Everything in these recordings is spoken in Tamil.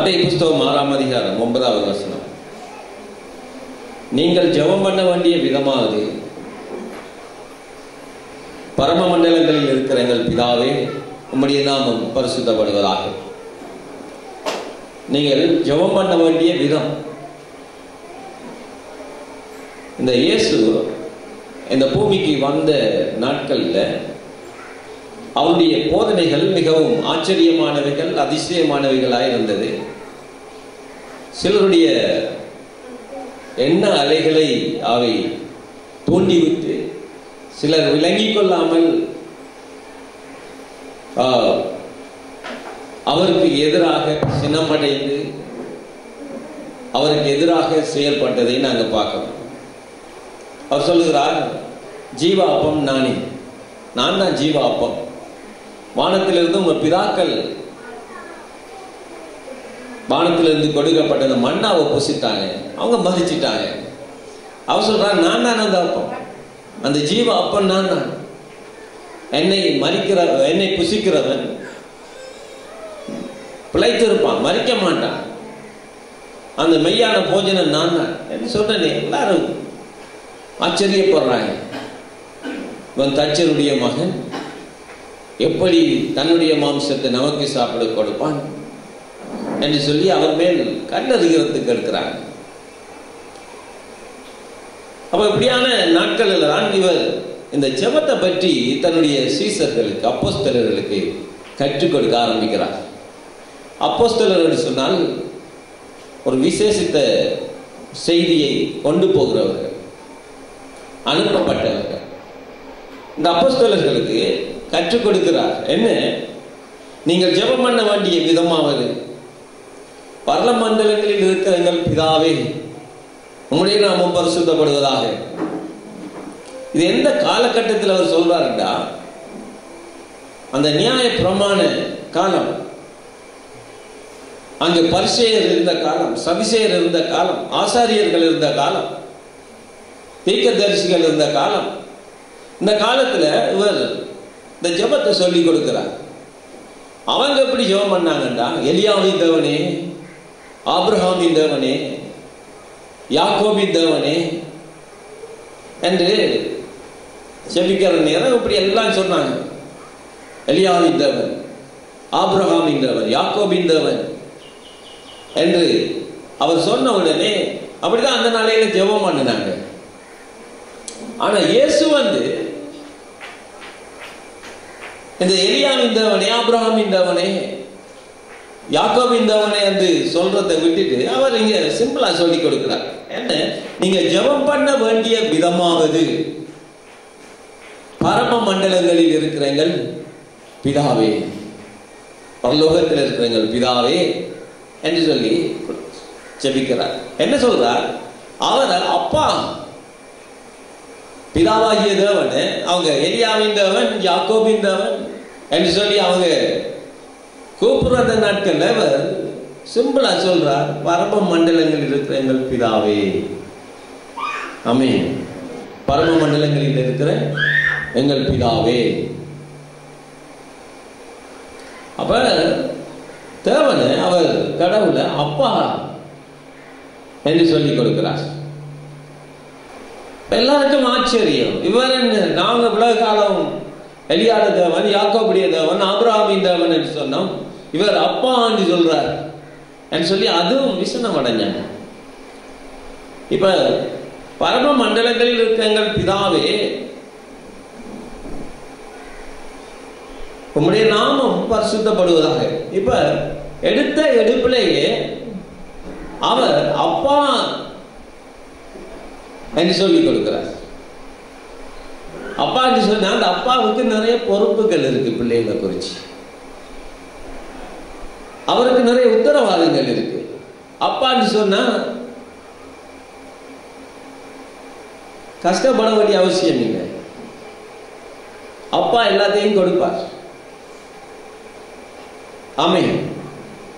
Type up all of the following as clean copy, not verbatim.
மத்தேயு புஸ்தகம் 6ஆம் அதிகாரம் 9வது வசனம். நீங்கள் ஜெபம் பண்ண வேண்டிய விதமாவது, பரம மண்டலங்களில் இருக்கிற எங்கள் பிதாவே, உம்முடைய நாமம் பரிசுத்தப்படுவதாக. நீங்கள் ஜெபம் பண்ண வேண்டிய விதம். இந்த இயேசு இந்த பூமிக்கு வந்த நாட்கள்ல அவருடைய போதனைகள் மிகவும் ஆச்சரியமானவைகள், அதிசயமானவைகளாக இருந்தது. சிலருடைய எண்ண அலைகளை அவை தூண்டிவிட்டு சிலர் விளங்கிக் கொள்ளாமல் அவருக்கு எதிராக சினமடைந்து அவருக்கு எதிராக செயல்பட்டதை நாங்கள் பார்க்கிறோம். அவர் சொல்லுகிறார், ஜீவ அப்பம் நானே, நான் தான் ஜீவ அப்பம். வானத்திலிருந்து உங்க பிதாக்கள் வானத்திலிருந்து கொடுக்கப்பட்ட மண்ணாவை புசித்தாங்க, அவங்க மதிச்சிட்டாங்க. அவர் சொல்றார், நான் தான் அந்த அப்பம், அந்த ஜீவ அப்பன் நான் தான். என்னை புசிக்கிறவன் பிழைத்திருப்பான், மறிக்க மாட்டான். அந்த மெய்யான போஜனம் நான் தான் என்று சொன்னேன். எல்லாரும் ஆச்சரியப்படுறாங்க. இவன் தச்சருடைய மகன், எப்படி தன்னுடைய மாம்சத்தை நமக்கு சாப்பிட கொடுப்பான் என்று சொல்லி அவர் மேல் கண்ணறிகிறதுக்கு எடுக்கிறாங்க. அப்ப இப்படியான நாட்களில் தான் இவர் இந்த ஜெபத்தை பற்றி தன்னுடைய சீசர்களுக்கு, அப்போஸ்தலர்களுக்கு கற்றுக் கொடுக்க ஆரம்பிக்கிறார். அப்போஸ்தலர்கள் சொன்னால் ஒரு விசேஷித்த செய்தியை கொண்டு போகிறவர்கள், அனுப்பப்பட்டவர்கள். இந்த அப்போஸ்தலர்களுக்கு கற்றுக் கொடுக்கிறார். என்ன? நீங்கள் ஜெபம் பண்ண வேண்டிய விதமாவது, பரல மண்டலங்களில் இருக்கிற எங்கள் பிதாவே, உம்முடைய நாமம் பரிசுத்தப்படுவதாக. இது எந்த காலகட்டத்தில் அவர் சொல்றாருண்டா, அந்த நியாய பிரமாண காலம், அங்கு பரிசேயர் இருந்த காலம், சபிசேயர் இருந்த காலம், ஆசாரியர்கள் இருந்த காலம், தீர்க்கதரிசிகள் இருந்த காலம். இந்த காலத்துல இவர் இந்த ஜெபத்தை சொல்லி கொடுக்கிறார். அவங்க எப்படி ஜெபம் பண்ணாங்கண்டா, எலியாவின் தேவனே, ஆபிரகாமின் தேவனே, யாக்கோபின் தேவனே என்று ஜெபிக்கிற நேரம் இப்படி எல்லாம் சொன்னாங்க. எலியாவின் தேவன், ஆபிரகாமின் தேவன், யாக்கோபின் தேவன் என்று அவர் சொன்ன உடனே அப்படிதான் அந்த நாளையில ஜெபம் பண்ணினாங்க. ஆனா இயேசு இந்த எலியாவின் தேவனே, ஆபிரகாமின் தேவனே, யாக்கோபின் தேவனே என்று சொல்றதை விட்டுட்டு அவர் இங்க சிம்பிளா சொல்லி கொடுக்கிறார். என்ன? நீங்க ஜெபம் பண்ண வேண்டிய விதமாவது, பரம மண்டலங்களில் இருக்கிறங்கள் பிதாவே, பரலோகத்தில் இருக்கிறங்கள் பிதாவே என்று சொல்லி ஜெபிக்கிறார். என்ன சொல்றார்? அவர் அப்பா, பிதாவாகிய தேவன், அவங்க எலியாவின் தேவன், யாக்கோபின் தேவன் என்று சொல்லி அவங்க கூப்பிடுற நாட்கள் அவர் சிம்பிளா சொல்றார், பரம மண்டலங்களில் இருக்கிற எங்கள் பிதாவே. ஆமென். பரம மண்டலங்களில் இருக்கிற எங்கள் பிதாவே. அப்ப தேவனை அவர் கடவுளை அப்பா என்று சொல்லிக் கொடுக்கிறார். எல்லாருக்கும் ஆச்சரியம். இவர் என்ன, நாங்க உலக காலம் எலியாட தேவன், யாக்கோபுடைய தேவன், ஆபிரகாமின் தேவன் என்று சொன்னோம், இவர் அப்பா என்று சொல்றார் என்று சொல்லி அதுவும் விசனம் அடைஞ்சாங்க. இப்ப பரம மண்டலங்களில் இருக்க எங்கள் பிதாவே, உம்முடைய நாமம் பரிசுத்தப்படுவதாக. இப்ப எடுத்த எடுப்பிலேயே அவர் அப்பா என்று சொல்லிக் கொடுக்கிறார். அப்பா என்று சொன்னா அந்த அப்பாவுக்கு நிறைய பொறுப்புகள் இருக்கு, பிள்ளைகளை குறிச்சு அவருக்கு நிறைய உத்தரவாதங்கள் இருக்கு. அப்பா என்று சொன்னா கஷ்டப்பட வேண்டிய அவசியம் இல்லை. அப்பா எல்லாத்தையும் கொடுப்பார். ஆமென்.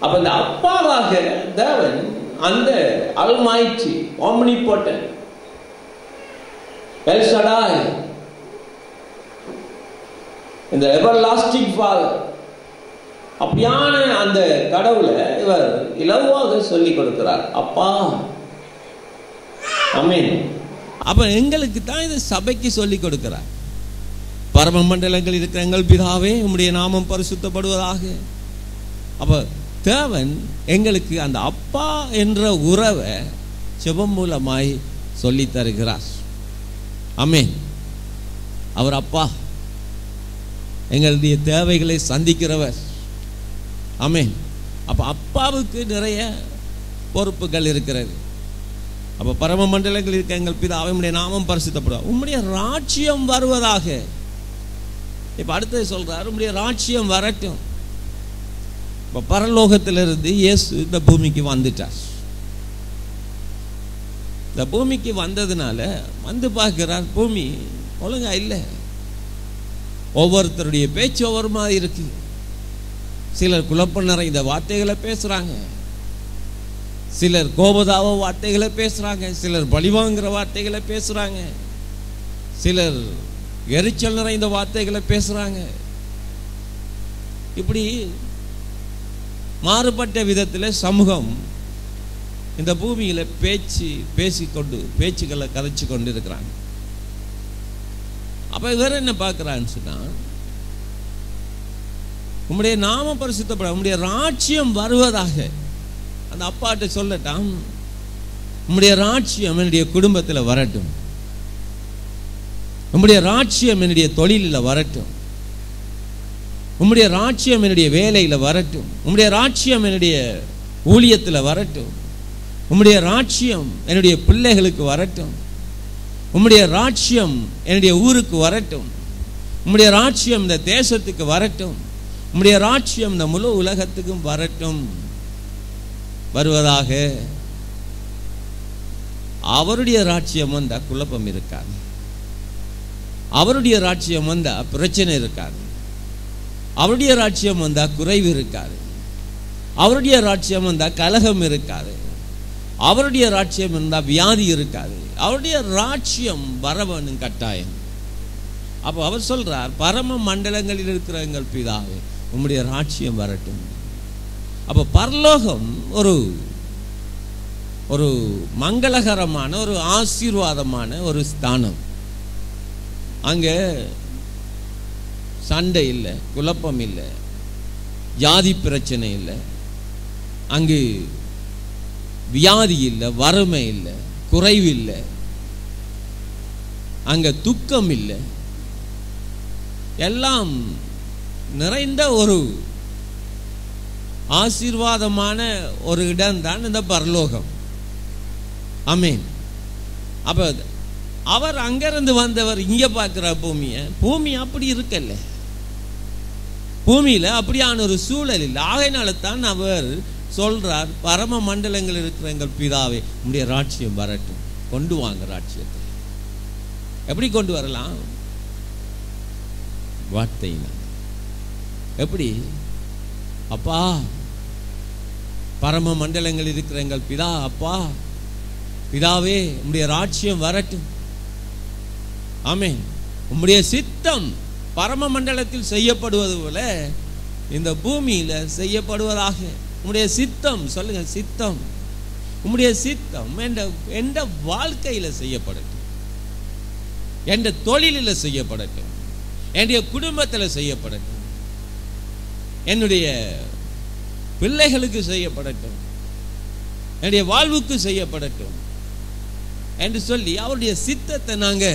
அப்ப இந்த அப்பாவாக தேவன், அந்த அல்மைட்டி, ஆம்னிபோட்டன்ட், எல் ஷடாய், இந்த எவர்லாஸ்டிங் ஃபாதர், அப்படியான அந்த கடவுளை இவர் இலவாக சொல்லி கொடுக்கிறார், அப்பா. ஆமென். அப்ப எங்களுக்கு தான் இது சபைக்கு சொல்லி கொடுக்கிறார். பரம மண்டலங்கள் இருக்கிற எங்கள் பிதாவே உம்முடைய நாமம் பரிசுத்தப்படுவதாக. அப்ப தேவன் எங்களுக்கு அந்த அப்பா என்ற உறவை ஜெபம் மூலமாய் சொல்லி தருகிறார். ஆமென். அவர் அப்பா, எங்களுடைய தேவைகளை சந்திக்கிறவர். ஆமென். அப்ப அப்பாவுக்கு நிறைய பொறுப்புகள் இருக்கிறது. அப்ப பரம மண்டலங்கள் இருக்க எங்கள் பிதாவே உம்முடைய நாமம் பரிசுத்தப்படுவதாக, உம்முடைய ராஜ்யம் வருவதாக. இப்ப அடுத்தது சொல்றார், உம்முடைய ராஜ்யம் வரட்டும். இப்ப பரலோகத்திலிருந்து இயேசு இந்த பூமிக்கு வந்துட்டார். இந்த பூமிக்கு வந்ததுனால வந்து பார்க்கிறார், பூமி ஒழுங்கா இல்லை. ஒவ்வொருத்தருடைய பேச்சு ஒவ்வொரு மாதிரி இருக்கு. சிலர் குழப்பம் நிறைந்த வார்த்தைகளை பேசுறாங்க, சிலர் கோபதாவ வார்த்தைகளை பேசுறாங்க, சிலர் பழிவாங்கிற வார்த்தைகளை பேசுறாங்க, சிலர் எரிச்சல் நிறைந்த வார்த்தைகளை பேசுறாங்க. இப்படி மாறுபட்ட விதத்தில் சமூகம் இந்த பூமியில பேச்சுக்களை கதைச்சு கொண்டு இருக்கிறாங்க. அப்ப இவர் என்ன பார்க்கிறான்னு சொன்னா, உம்முடைய நாமம் பரிசுத்தப்பட, உம்முடைய ராஜ்யம் வருவதாக. அந்த அப்பாட்ட சொல்லட்டான், உம்முடைய ராஜ்யம் என்னுடைய குடும்பத்தில் வரட்டும், உம்முடைய ராஜ்யம் என்னுடைய தொழிலில் வரட்டும், உம்முடைய ராஜ்யம் என்னுடைய வேலையில் வரட்டும், உம்முடைய ராஜ்யம் என்னுடைய ஊழியத்தில் வரட்டும், உம்முடைய ராஜ்யம் என்னுடைய பிள்ளைகளுக்கு வரட்டும், உம்முடைய ராஜ்யம் என்னுடைய ஊருக்கு வரட்டும், உம்முடைய ராஜ்யம் இந்த தேசத்துக்கு வரட்டும், உம்முடைய ராஜ்யம் இந்த முழு உலகத்துக்கும் வரட்டும் வருவதாக. அவருடைய ராஜ்யம் வந்தா குழப்பம் இருக்காது, அவருடைய ராஜ்யம் வந்தா பிரச்சனை இருக்காது, அவருடைய ராஜ்யம் வந்தா குறைவு இருக்காது, அவருடைய ராஜ்யம் வந்தா கலகம் இருக்காது, அவருடைய ராஜ்யம் இருந்தா வியாதி இருக்காது. அவருடைய ராஜ்யம் வரவனும் கட்டாயம். அப்போ அவர் சொல்றார், பரம மண்டலங்களில் இருக்கிற எங்கள் பிதாவே உம்முடைய ராஜ்யம் வரட்டும். அப்போ பரலோகம் ஒரு மங்களகரமான ஒரு ஆசீர்வாதமான ஒரு ஸ்தானம். அங்க சண்டை இல்லை, குழப்பம் இல்லை, ஜாதி பிரச்சனை இல்லை, அங்கு வியாதி இல்லை, வறுமை இல்லை, குறைவு இல்லை, அங்க துக்கம் இல்லை, எல்லாம் நிறைந்த ஒரு ஆசீர்வாதமான ஒரு இடம்தான் இந்த பரலோகம். ஆமென். அப்ப அவர் அங்கிருந்து வந்தவர் இங்க பார்க்கிற பூமி அப்படி இருக்கல்ல, பூமியில அப்படியான ஒரு சூழல் இல்லை. ஆகையினால தான் அவர் சொல்றார், பரம மண்டலங்கள் இருக்கிற எங்கள் பிதாவே உம்முடைய ராஜ்யம் வரட்டும். கொண்டு வாங்க ராஜ்யத்தை. எப்படி கொண்டு வரலாம்? வார்த்தையினால். எப்படி? அப்பா, பரம மண்டலங்கள் இருக்கிற எங்கள் பிதா, அப்பா பிதாவே உம்முடைய ராஜ்யம் வரட்டும். ஆமென். உம்முடைய சித்தம் பரம மண்டலத்தில் செய்யப்படுவது போல இந்த பூமியில செய்யப்படுவதாக. உம்முடைய சித்தம், சொல்லுங்க, சித்தம். உம்முடைய சித்தம் எந்த வாழ்க்கையில செய்யப்படட்டும், எந்த தொழிலில் செய்யப்படட்டும், என்னுடைய குடும்பத்தில் செய்யப்படட்டும், என்னுடைய பிள்ளைகளுக்கு செய்யப்படட்டும், என்னுடைய வாழ்வுக்கு செய்யப்படட்டும் என்று சொல்லி அவருடைய சித்தத்தை நாங்க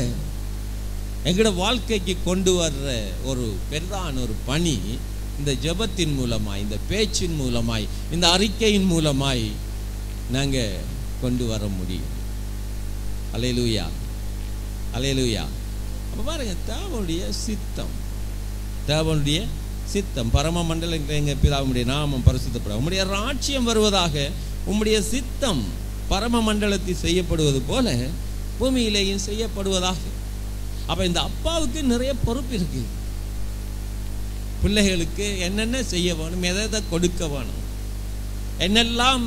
எங்களோட வாழ்க்கைக்கு கொண்டு வர்ற ஒரு பெரிதான ஒரு பணி இந்த ஜெபத்தின் மூலமாய், இந்த பேச்சின் மூலமாய், இந்த அறிக்கையின் மூலமாய் நாங்க கொண்டு வர முடியும். அல்லேலூயா, அல்லேலூயா. அப்ப பாருங்க, தேவனுடைய சித்தம், தேவனுடைய சித்தம். பரம மண்டலம் எங்க பிதாவுடைய நாமம் பரிசுத்தப்பட, உம்முடைய ராஜ்யம் வருவதாக. உம்முடைய சித்தம் பரம மண்டலத்தில் செய்யப்படுவது போல பூமியிலேயும் செய்யப்படுவதாக. அப்ப இந்த அப்பாவுக்கு நிறைய பொறுப்பு இருக்கு. பிள்ளைகளுக்கு என்னென்ன செய்ய வேணும், எதை கொடுக்க வேணும், என்னெல்லாம்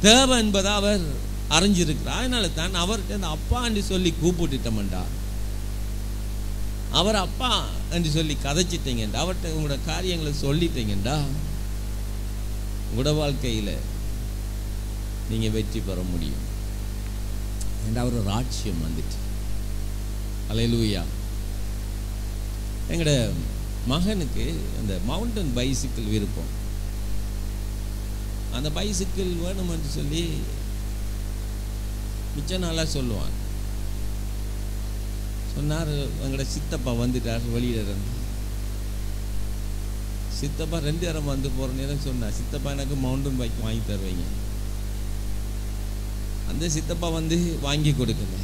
தேவை என்பதை அவர் அறிஞ்சிருக்கிறார். அதனால தான் அவர்கிட்ட இந்த அப்பா என்று சொல்லி கூப்பிட்டுட்டோம்டா. அவர் அப்பா என்று சொல்லி கதைச்சிட்டீங்கண்டா, அவர்கிட்ட உங்களோட காரியங்களை சொல்லிட்டீங்கண்டா, உங்களோட வாழ்க்கையில் நீங்கள் வெற்றி பெற முடியும். ஏண்டா ஒரு ராட்சியம் வந்துட்டு. அல்லேலூயா. எங்களோட மகனுக்கு அந்த மவுண்டன் பைசிக்கிள் விருப்பம். அந்த பைசிக்கிள் வேணுமென்று சொல்லி மிச்ச நாளாக சொல்லுவான். சொன்னார், எங்களோட சித்தப்பா வந்துட்டார் வெளியில இருந்து. சித்தப்பா 2 நேரம் வந்து போகிற நேரம் சொன்னார், சித்தப்பா எனக்கு மவுண்டன் பைக் வாங்கி தருவீங்க. அந்த சித்தப்பா வந்து வாங்கி கொடுக்கல.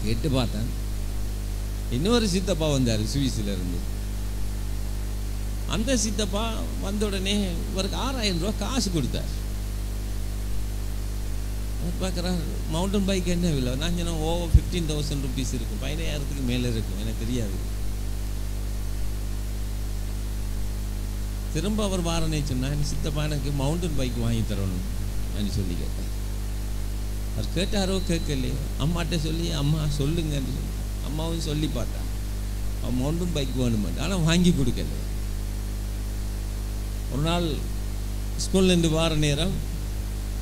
கேட்டு பார்த்தேன். இன்னொரு சித்தப்பா வந்தார் சுவிஸில் இருந்து. அந்த சித்தப்பா வந்த உடனே இவருக்கு 6000 ரூபா காசு கொடுத்தார். அவர் பார்க்குறார், மவுண்டன் பைக் என்ன விலை? நான் சொன்னேன், ஓவர் 15,000 rupees இருக்கும், 15,000க்கு மேலே இருக்கும், எனக்கு தெரியாது. திரும்ப அவர் வாரனே சொன்னார், சித்தப்பா எனக்கு மவுண்டன் பைக் வாங்கி தரணும் அப்படின்னு சொல்லி கேட்டார். அவர் கேட்டாரோ கேட்கலையோ, அம்மாட்ட சொல்லி அம்மா சொல்லுங்கன்னு சொல்லி அம்மாவும் சொல்லி பார்த்தாங்க. அவன் மவுண்டன் பைக் வேணுமாட்டு, ஆனால் வாங்கி கொடுக்கல. ஒரு நாள் ஸ்கூல்லேருந்து வார நேரம்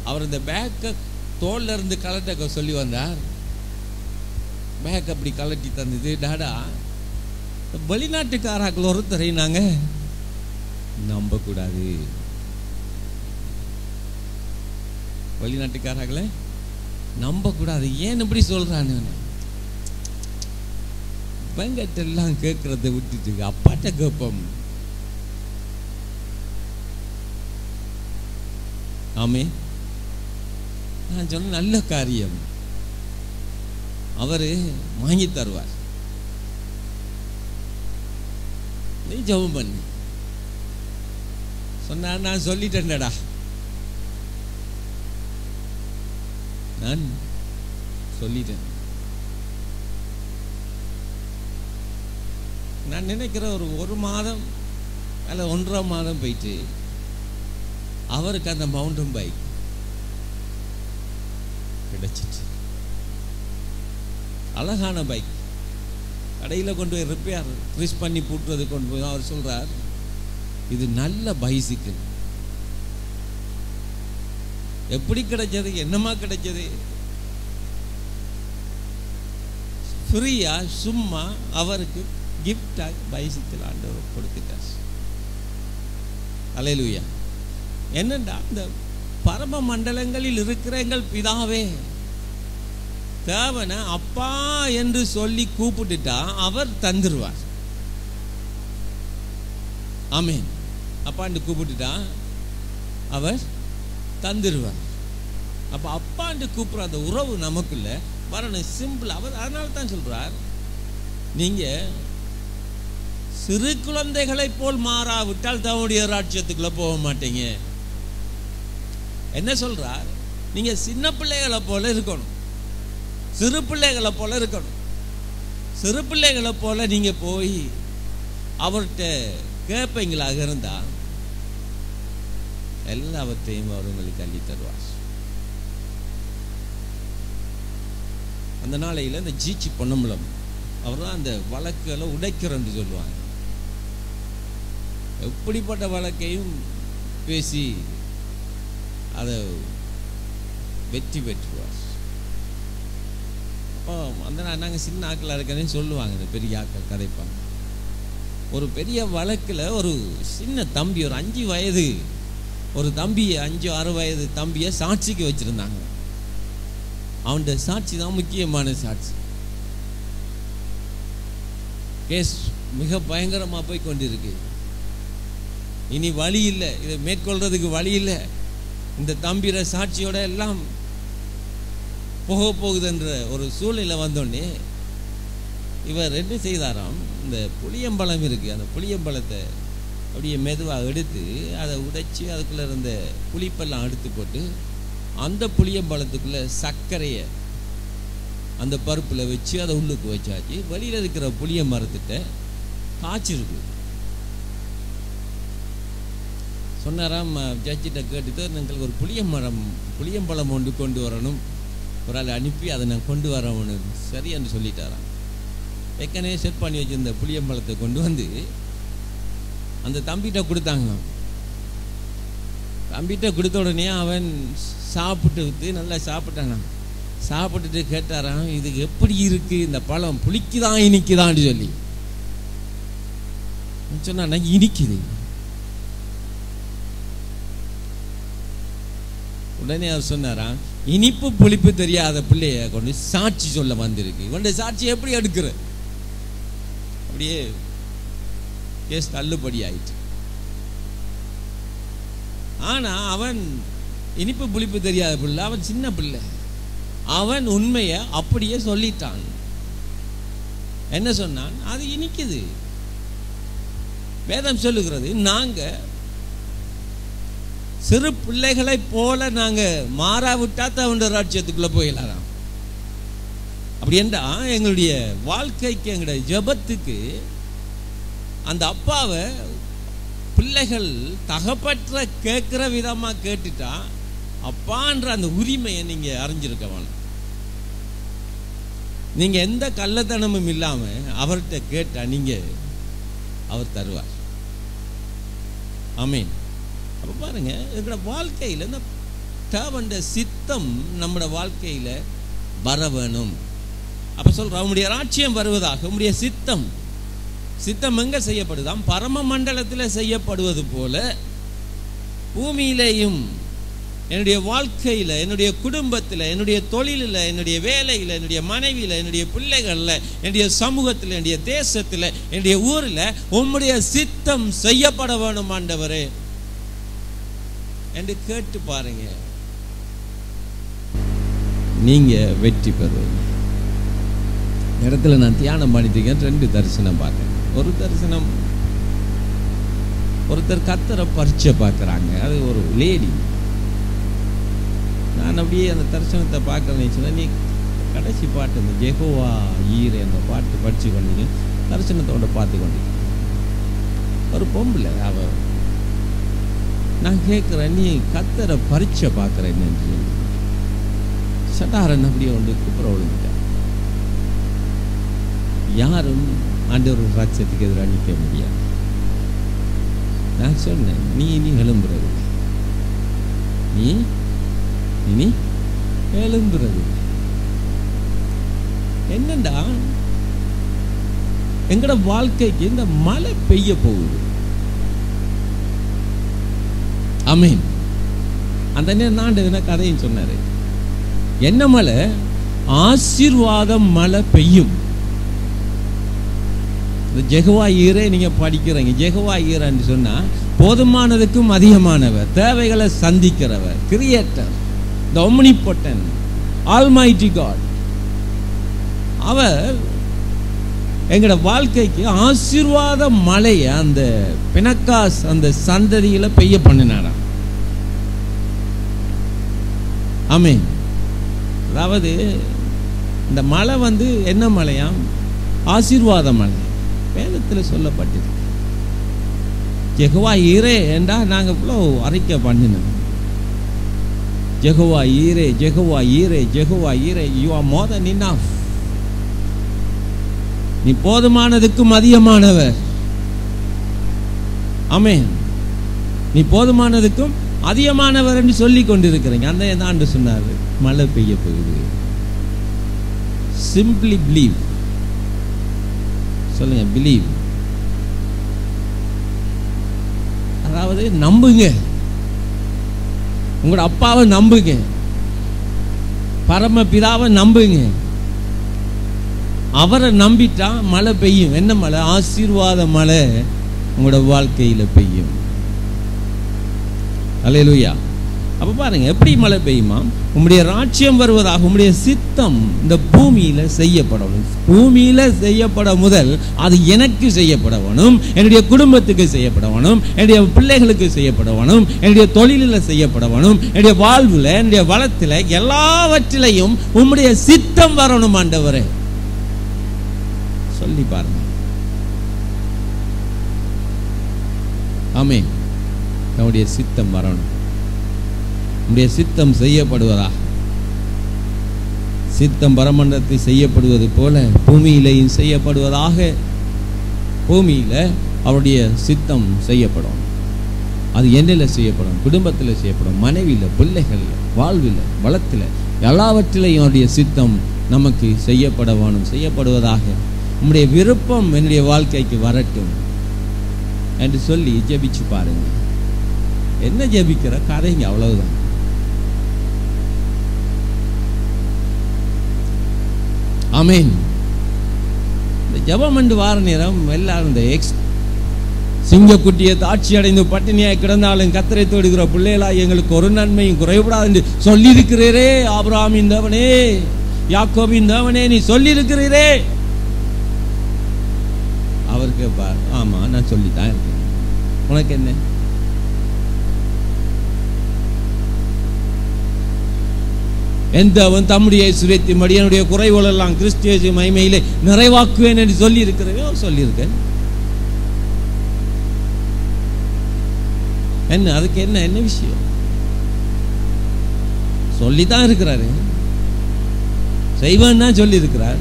அவர் இந்த பேக்கை தோல்ல இருந்து கலட்ட சொல்லி வந்தார். பேக் அப்படி கலட்டி தந்தது. டாடா, வெளிநாட்டுக்காராக்கள் ஒருத்தரை நாங்கள் நம்பக்கூடாது. வெளிநாட்டுக்காராக்களை நம்பக்கூடாது. ஏன் இப்படி சொல்றான்னு வெங்கட்டெல்லாம் கேட்கறத விட்டுட்டு அப்பாட்ட கேட்போம். ஆமே, நான் சொன்ன நல்ல காரியம், அவரு வாங்கி தருவார். நீ ஜெபம் பண்ணு சொன்னார். நான் சொல்லிட்டேன்டா, நான் சொல்லிட்டேன். நான் நினைக்கிற ஒரு மாதம் அல்ல 1.5 மாதம் போயிட்டு அவருக்கு அந்த மவுண்டன் பைக் கிடைச்சிச்சு. அழகான பைக். கடையில் கொண்டு போய் ரிப்பேர் ரிஸ் பண்ணி போட்டுறது கொண்டு போய் அவர் சொல்றார், இது நல்ல பைசிக்கிள். எப்படி கிடைச்சது? என்னமா கிடைச்சது? ஃப்ரீயா சும்மா அவருக்கு கிஃப்டா பைசிக்கிள் ஆண்டவர் கொடுத்துட்டார். அல்லேலூயா. என்னண்டா, இந்த பரம மண்டலங்களில் இருக்கிற எங்கள் பிதாவே, தேவனை அப்பா என்று சொல்லி கூப்பிட்டுட்டா அவர் தந்துருவார். ஆமேன். அப்பாண்டு கூப்பிட்டுட்டா அவர் தந்துருவார். அப்ப அப்பாண்டு கூப்பிடுற அந்த உறவு நமக்குள்ள வரணும். சிம்பிள். அவர் அதனால தான் சொல்றார், நீங்க சிறு குழந்தைகளை போல் மாறாவிட்டால் தம்முடைய ராஜ்யத்துக்குள்ள போக மாட்டீங்க. என்ன சொல்றார்? நீங்க சின்ன பிள்ளைகளை போல இருக்கணும், சிறு பிள்ளைகளை போல இருக்கணும். சிறு பிள்ளைகளை போல நீங்க போய் அவர்கிட்ட கேட்பீங்களாக இருந்தா எல்லாவற்றையும் அவர் உங்களுக்கு அள்ளி தருவார். அந்த நாளையில் இந்த ஜீச்சி பொன்னம்பலம் அவர் தான் அந்த வழக்குகளை உடைக்கிறன்னு சொல்லுவாங்க. எப்படிப்பட்ட வழக்கையும் பேசி அதை வெற்றி பெற்றுவார். அப்போ அந்த நாங்கள் சின்ன ஆக்களாக இருக்கனே சொல்லுவாங்க, இந்த பெரிய ஆக்கள் கதைப்பாங்க. ஒரு பெரிய வழக்கில் ஒரு சின்ன தம்பி, ஒரு 5 வயது ஒரு தம்பியை, 5-6 வயது தம்பியை சாட்சிக்கு வச்சுருந்தாங்க. அவனுடைய சாட்சி தான் முக்கியமான சாட்சி. கேஸ் மிக பயங்கரமாக போய் கொண்டிருக்கு. இனி வழி இல்லை, இதை மேற்கொள்றதுக்கு வழி இல்லை. இந்த தம்பிர சாட்சியோட எல்லாம் போக போகுதுன்ற ஒரு சூழ்நிலை வந்தோடனே இவர் என்ன செய்தாராம், இந்த புளியம்பழம் இருக்கு, அந்த புளியம்பழத்தை அப்படியே மெதுவாக எடுத்து அதை உடைச்சி அதுக்குள்ளே இருந்த புளிப்பெல்லாம் எடுத்து போட்டு அந்த புளியம்பழத்துக்குள்ளே சர்க்கரையை அந்த பருப்பில் வச்சு அதை உள்ளுக்கு வச்சாச்சு. வெளியில் இருக்கிற புளிய மரத்திட்ட காய்ச்சிருக்கு. சொன்னாராம், ஜட்ஜிட்ட கேட்டுட்டு எங்களுக்கு ஒரு புளியம்பழம் ஒன்று கொண்டு வரணும், ஒரு ஆள் அனுப்பி அதை நான் கொண்டு வரணும். சரி என்று சொல்லிட்டாராம். ஏற்கனவே செட் பண்ணி வச்சிருந்த புளியம்பழத்தை கொண்டு வந்து அந்த தம்பிகிட்ட கொடுத்தாங்க. தம்பிகிட்ட கொடுத்த உடனே அவன் சாப்பிட்டு நல்லா சாப்பிட்டானா. சாப்பிட்டுட்டு கேட்டாரான், இது எப்படி இருக்கு இந்த பழம், புளிக்குதான் இனிக்குதான்னு சொல்லி சொன்னா. இனிக்குது. உடனே அவர் சொன்னாராம், இனிப்பு புளிப்பு தெரியாத பிள்ளைய கொண்டு சாட்சி சொல்ல வந்திருக்கு. இவனுடைய சாட்சி எப்படி எடுக்கிற? அப்படியே கேஸ் தள்ளுபடி ஆயிட்டு. ஆனா அவன் இனிப்பு புளிப்பு தெரியாத பிள்ளை, அவன் சின்ன பிள்ளை, அவன் உண்மையை அப்படியே சொல்லிட்டான். என்ன சொன்னான்? அது இனிக்குது. வேதம் சொல்லுகிறது, நாங்க சிறு பிள்ளைகளை போல நாங்க மாறாவிட்டா அவனுடைய ராஜ்யத்துக்குள்ள போயிடலாம். அப்படி என்றா எங்களுடைய வாழ்க்கைக்கு, எங்களுடைய ஜெபத்துக்கு அந்த அப்பாவை பிள்ளைகள் தகப்பற்ற கேட்கிற விதமா கேட்டுட்டா, அப்பான்ற அந்த உரிமையை நீங்க அறிஞ்சிருக்க வேணும். நீங்க எந்த கள்ளத்தனமும் இல்லாம அவர்கிட்ட கேட்டா நீங்க அவர் தருவார். ஆமீன். அப்ப பாருங்க, எங்களோட வாழ்க்கையில இந்த தேவனுடைய சித்தம் நம்முடைய வாழ்க்கையில வர வேணும். அப்ப சொல்ற, உம்முடைய ராஜ்யம் வருவதாக. உம்முடைய சித்தம் எங்க செய்யப்படுதாம்? பரம மண்டலத்தில் செய்யப்படுவது போல பூமியிலேயும், என்னுடைய வாழ்க்கையில, என்னுடைய குடும்பத்தில், என்னுடைய தொழிலில், என்னுடைய வேலையில், என்னுடைய மனைவியில், என்னுடைய பிள்ளைகளில், என்னுடைய சமூகத்தில், என்னுடைய தேசத்தில், என்னுடைய ஊரில் உம்முடைய சித்தம் செய்யப்பட வேணும் ஆண்டவரே என்று கேட்டு பாருங்க, நீங்க வெற்றி பெறுவீங்க. இடத்துல நான் தியானம் பண்ணிட்டீங்க. 2 தரிசனம் பார்த்தேன். ஒரு தரிசனம், ஒருத்தர் கர்த்தரை பரிச்சை பார்க்குறாங்க. அது ஒரு லேடி. நான் அப்படியே அந்த தரிசனத்தை பார்க்கறேன்னு சொன்னேன். நீ கடைசி பாட்டு இந்த ஜெகோவா ஈரே அந்த பாட்டு படித்து கொண்டீங்க, தரிசனத்தோட பார்த்து கொண்டீங்க. ஒரு பொம்பளை அவ. நான் கேட்குறேன், நீ கர்த்தரை பரிச்சை பார்க்குறேன்னு சொல்லி சட்டாரன் அப்படியே வந்து குப்புற விழுந்துட்டேன். யாரும் ஆண்டவர் ராஜ்யத்துக்கு எதிராக நிற்க முடியாது. நான் சொன்னேன், நீ இனி எழும்புறது, நீ இனி எழும்புறது என்னண்டா, எங்கட வாழ்க்கைக்கு இந்த மழை பெய்ய போகுது. ஆமீன். அந்த நேரம் நான் கதையும் சொன்னாரு. என்ன மழை? ஆசீர்வாதம் மழை பெய்யும். ஜெகோவா ஈரே நீங்க படிக்கிறீங்க. ஜெகோவா ஈரன்னு சொன்னா போதுமானதுக்கும் அதிகமானவர், தேவைகளை சந்திக்கிறவர், கிரியேட்டர், தி ஒம்னிபொட்டன்ட், ஆல்மைட்டி காட். அவர் எங்கட வாழ்க்கைக்கு ஆசீர்வாத மழையை அந்த பினக்காஸ் அந்த சந்ததியில பெய்ய பண்ணினாராம். ஆமீன். அதாவது இந்த மழை வந்து என்ன மழையாம்? ஆசீர்வாத மழை. வேதத்தில் சொல்லப்பட்டது. யெகோவா ஈரே என்றா நாங்க இவ்வளோ அறிக்கை பண்ணினோம். யெகோவா ஈரே, யெகோவா ஈரே, யெகோவா ஈரே, you are more then enough. நீ போதுமானதுக்கும் அதிகமானவர். ஆமென். நீ போதுமானதுக்கும் அதிகமானவர் என்று சொல்லி கொண்டிருக்கிறீங்க. அந்த ஆண்டு சொன்னார், மழை பெய்ய போகுது. Simply believe. சொல்லுங்க, பிலீவ். அதாவது நம்புங்க. உங்களோட அப்பாவை நம்புங்க, பரமபிதாவை நம்புங்க. அவரை நம்பிட்டா மழை பெய்யும். என்ன மழை? ஆசீர்வாத மழை உங்களோட வாழ்க்கையில பெய்யும். அல்லேலூயா. அப்ப பாருங்க எப்படி மழை பெய்யுமா? உம்முடைய ராஜ்யம் வருவதாக, உம்முடைய சித்தம் இந்த பூமியில செய்யப்படணும். பூமியில செய்யப்பட முதல் அது எனக்கு செய்யப்பட வேணும், என்னுடைய குடும்பத்துக்கு செய்யப்பட வேணும், என்னுடைய பிள்ளைகளுக்கு செய்யப்பட வேணும், என்னுடைய தொழிலில் செய்யப்பட வேணும், என்னுடைய வாழ்வுல, என்னுடைய வளத்துல, எல்லாவற்றிலையும் உம்முடைய சித்தம் வரணும் ஆண்டவரே. சொல்லி பாருங்க. ஆமென். நம்முடைய சித்தம் வரணும். நம்முடைய சித்தம் செய்யப்படுவதா, சித்தம் பரமண்டலத்தில் செய்யப்படுவது போல பூமியிலையும் செய்யப்படுவதாக. பூமியில அவருடைய சித்தம் செய்யப்படும். அது என்னில் செய்யப்படும், குடும்பத்தில் செய்யப்படும், மனைவியில், பிள்ளைகள், வாழ்வில், வளத்தில், எல்லாவற்றிலையும் அவருடைய சித்தம் நமக்கு செய்யப்பட வேணும், செய்யப்படுவதாக. நம்முடைய விருப்பம் என்னுடைய வாழ்க்கைக்கு வரட்டும் என்று சொல்லி ஜெபிச்சு பாருங்க. என்ன ஜெபிக்கிற கதைங்க, அவ்வளவுதான். ஆமென். இந்த ஜெபம் என்று வார நேரம் எல்லாரும் இந்த சிங்கக்குட்டியை தாட்சி அடைந்து பட்டினியாய் கிடந்தாலும் கத்தரை தொடுகிற பிள்ளைகளா எங்களுக்கு ஒரு நன்மையும் குறைபடாது என்று சொல்லியிருக்கிறீரே. ஆபிரகாமின் தேவனே, யாக்கோபின் தேவனே, நீ சொல்லியிருக்கிறீரே. அவர் கேட்பார், ஆமா நான் சொல்லித்தான் இருக்கேன், உனக்கு என்ன? எந்தவன் தம்முடைய சுரத்தி மடியனுடைய குறைவுகள் எல்லாம் கிறிஸ்திய மகிமையிலே நிறைவாக்குவேன் என்று சொல்லி இருக்கிறதோ சொல்லியிருக்கேன். என்ன அதுக்கு என்ன என்ன விஷயம்? சொல்லித்தான் இருக்கிறாரு, செய்வன்னா சொல்லி இருக்கிறார்.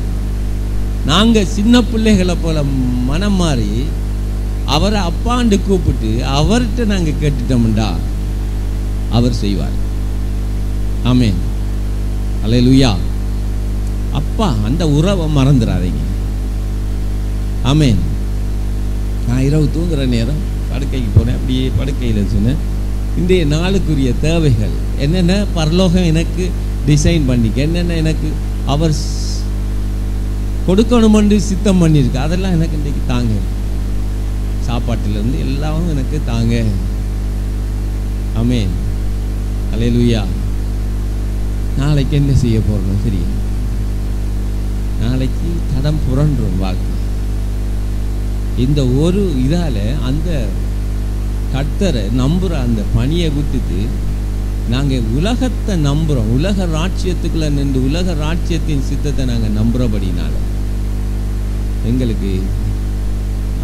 நாங்க சின்ன பிள்ளைகளை போல மனம் மாறி அவரை அப்பாண்டு கூப்பிட்டு அவர்கிட்ட நாங்க கேட்டுட்டோம்டா அவர் செய்வார். ஆமென், அல்லேலூயா. அப்பா அந்த உறவை மறந்துடாதீங்க. ஆமென். நான் இரவு தூங்குற நேரம் படுக்கைக்கு போனேன். அப்படியே படுக்கையில் சொன்னேன், இன்றைய நாளுக்குரிய தேவைகள் என்னென்ன பரலோகம் எனக்கு டிசைன் பண்ணிக்க, என்னென்ன எனக்கு அவர் கொடுக்கணுமென்று சித்தம் பண்ணியிருக்கு, அதெல்லாம் எனக்கு இன்றைக்கு தாங்க. சாப்பாட்டிலேருந்து எல்லாம் எனக்கு தாங்க. ஆமென், அல்லேலூயா. நாளைக்கு என்ன செய்ய போறோம் சரி, நாளைக்கு தடம் புரண்டுரும் வாக்கு. இந்த ஒரு இதால அந்த கர்த்தரை நம்புற அந்த பணியை விட்டுட்டு நாங்க உலகத்தை நம்புறோம். உலக ராட்சியத்துக்குள்ள நின்று உலக ராட்சியத்தின் சித்தத்தை நாங்க நம்புறபடினால எங்களுக்கு